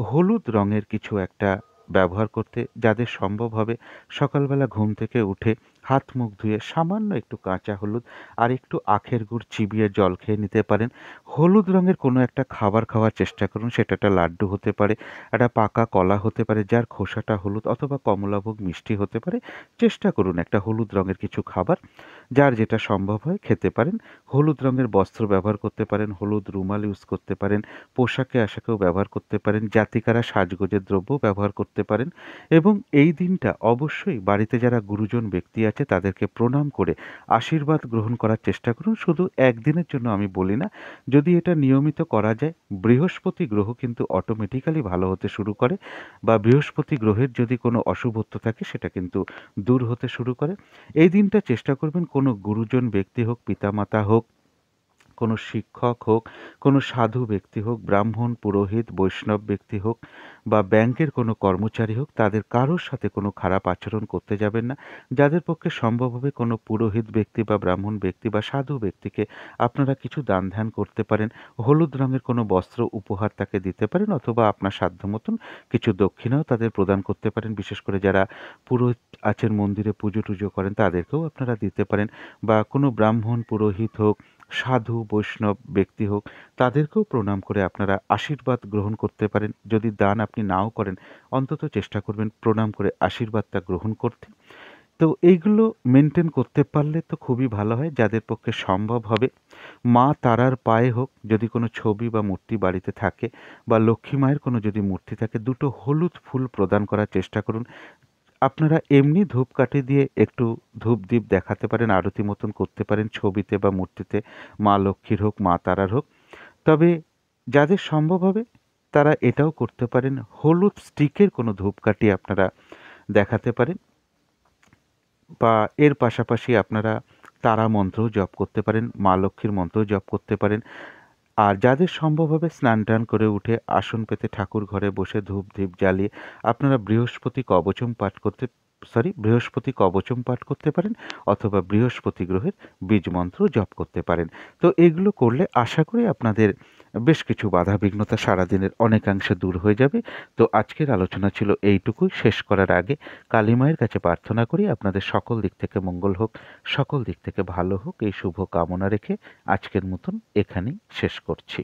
হলুদ রঙের কিছু একটা ব্যবহার করতে যাদের সম্ভব হবে সকালবেলা ঘুম থেকে উঠে হাত মুখ ধুয়ে সামান্য একটু কাঁচা হলুদ আর একটু আখের গুড় চিবিয়ে জল খেয়ে নিতে পারেন। হলুদ রঙের কোনো একটা খাবার খাওয়ার চেষ্টা করুন, সেটা একটা লাড্ডু হতে পারে, একটা পাকা কলা হতে পারে যার খোসাটা হলুদ, অথবা কমলাভোগ মিষ্টি হতে পারে। চেষ্টা করুন একটা হলুদ রঙের কিছু খাবার, যার যেটা সম্ভব হয় খেতে পারেন। হলুদ রঙের বস্ত্র ব্যবহার করতে পারেন, হলুদ রুমাল ইউজ করতে পারেন, পোশাকে আশাকেও ব্যবহার করতে পারেন, জাতিকারা সাজগোজের দ্রব্য ব্যবহার করতে পারেন। এবং এই দিনটা অবশ্যই বাড়িতে যারা গুরুজন ব্যক্তি আছে তাদেরকে প্রণাম করে আশীর্বাদ গ্রহণ করার চেষ্টা করুন। শুধু একদিনের জন্য আমি বলি না, যদি এটা নিয়মিত করা যায়, বৃহস্পতি গ্রহ কিন্তু অটোমেটিক্যালি ভালো হতে শুরু করে, বা বৃহস্পতি গ্রহের যদি কোনো অশুভত্ব থাকে সেটা কিন্তু দূর হতে শুরু করে। এই দিনটা চেষ্টা করবেন কোনো গুরুজন ব্যক্তি হোক, পিতামাতা হোক, কোনো শিক্ষক হোক, কোনো সাধু ব্যক্তি হোক, ব্রাহ্মণ, পুরোহিত, বৈষ্ণব ব্যক্তি হোক, বা ব্যাংকের কোনো কর্মচারী হোক, তাদের কারোর সাথে কোনো খারাপ আচরণ করতে যাবেন না। যাদের পক্ষে সম্ভব হবে কোনো পুরোহিত ব্যক্তি বা ব্রাহ্মণ ব্যক্তি বা সাধু ব্যক্তিকে আপনারা কিছু দান ধ্যান করতে পারেন। হলুদ রঙের কোনো বস্ত্র উপহার তাকে দিতে পারেন, অথবা আপনার সাধ্য মতন কিছু দক্ষিণাও তাদের প্রদান করতে পারেন। বিশেষ করে যারা পুরোহিত আছেন, মন্দিরে পুজো টুজো করেন, তাদেরকেও আপনারা দিতে পারেন। বা কোনো ব্রাহ্মণ, পুরোহিত হোক, সাধু বৈষ্ণব ব্যক্তি হোক, তাদেরকেও প্রণাম করে আপনারা আশীর্বাদ গ্রহণ করতে পারেন। যদি দান আপনি নাও করেন, অন্তত চেষ্টা করবেন প্রণাম করে আশীর্বাদটা গ্রহণ করতে। তো এইগুলো মেনটেন করতে পারলে তো খুবই ভালো হয়। যাদের পক্ষে সম্ভব হবে, মা তারার পায়ে হোক, যদি কোনো ছবি বা মূর্তি বাড়িতে থাকে, বা লক্ষ্মী মায়ের কোনো যদি মূর্তি থাকে, দুটো হলুদ ফুল প্রদান করার চেষ্টা করুন। আপনারা এমনি ধূপকাঠি দিয়ে একটু ধূপ দ্বীপ দেখাতে পারেন, আরতি মতন করতে পারেন ছবিতে বা মূর্তিতে, মা লক্ষ্মীর হোক, মা তারার হোক। তবে যাদের সম্ভব হবে তারা এটাও করতে পারেন, হলুদ স্টিকের কোনো ধূপকাঠি আপনারা দেখাতে পারেন। বা এর পাশাপাশি আপনারা তারা মন্ত্রও জপ করতে পারেন, মা লক্ষ্মীর মন্ত্রও জপ করতে পারেন। আর যাদের সম্ভব হবে স্নান টান করে উঠে আসন পেতে ঠাকুর ঘরে বসে ধূপ দ্বীপ জ্বালিয়ে আপনারা বৃহস্পতি কবচম পাঠ করতে পারেন, অথবা বৃহস্পতি গ্রহের বীজ মন্ত্র জপ করতে পারেন। তো এগুলো করলে আশা করি আপনাদের বেশ কিছু বাধা বিঘ্নতা সারাদিনের অনেকাংশে দূর হয়ে যাবে। তো আজকের আলোচনা ছিল এইটুকুই। শেষ করার আগে কালী মায়ের কাছে প্রার্থনা করি আপনাদের সকল দিক থেকে মঙ্গল হোক, সকল দিক থেকে ভালো হোক, এই শুভ কামনা রেখে আজকের মতন এখানেই শেষ করছি।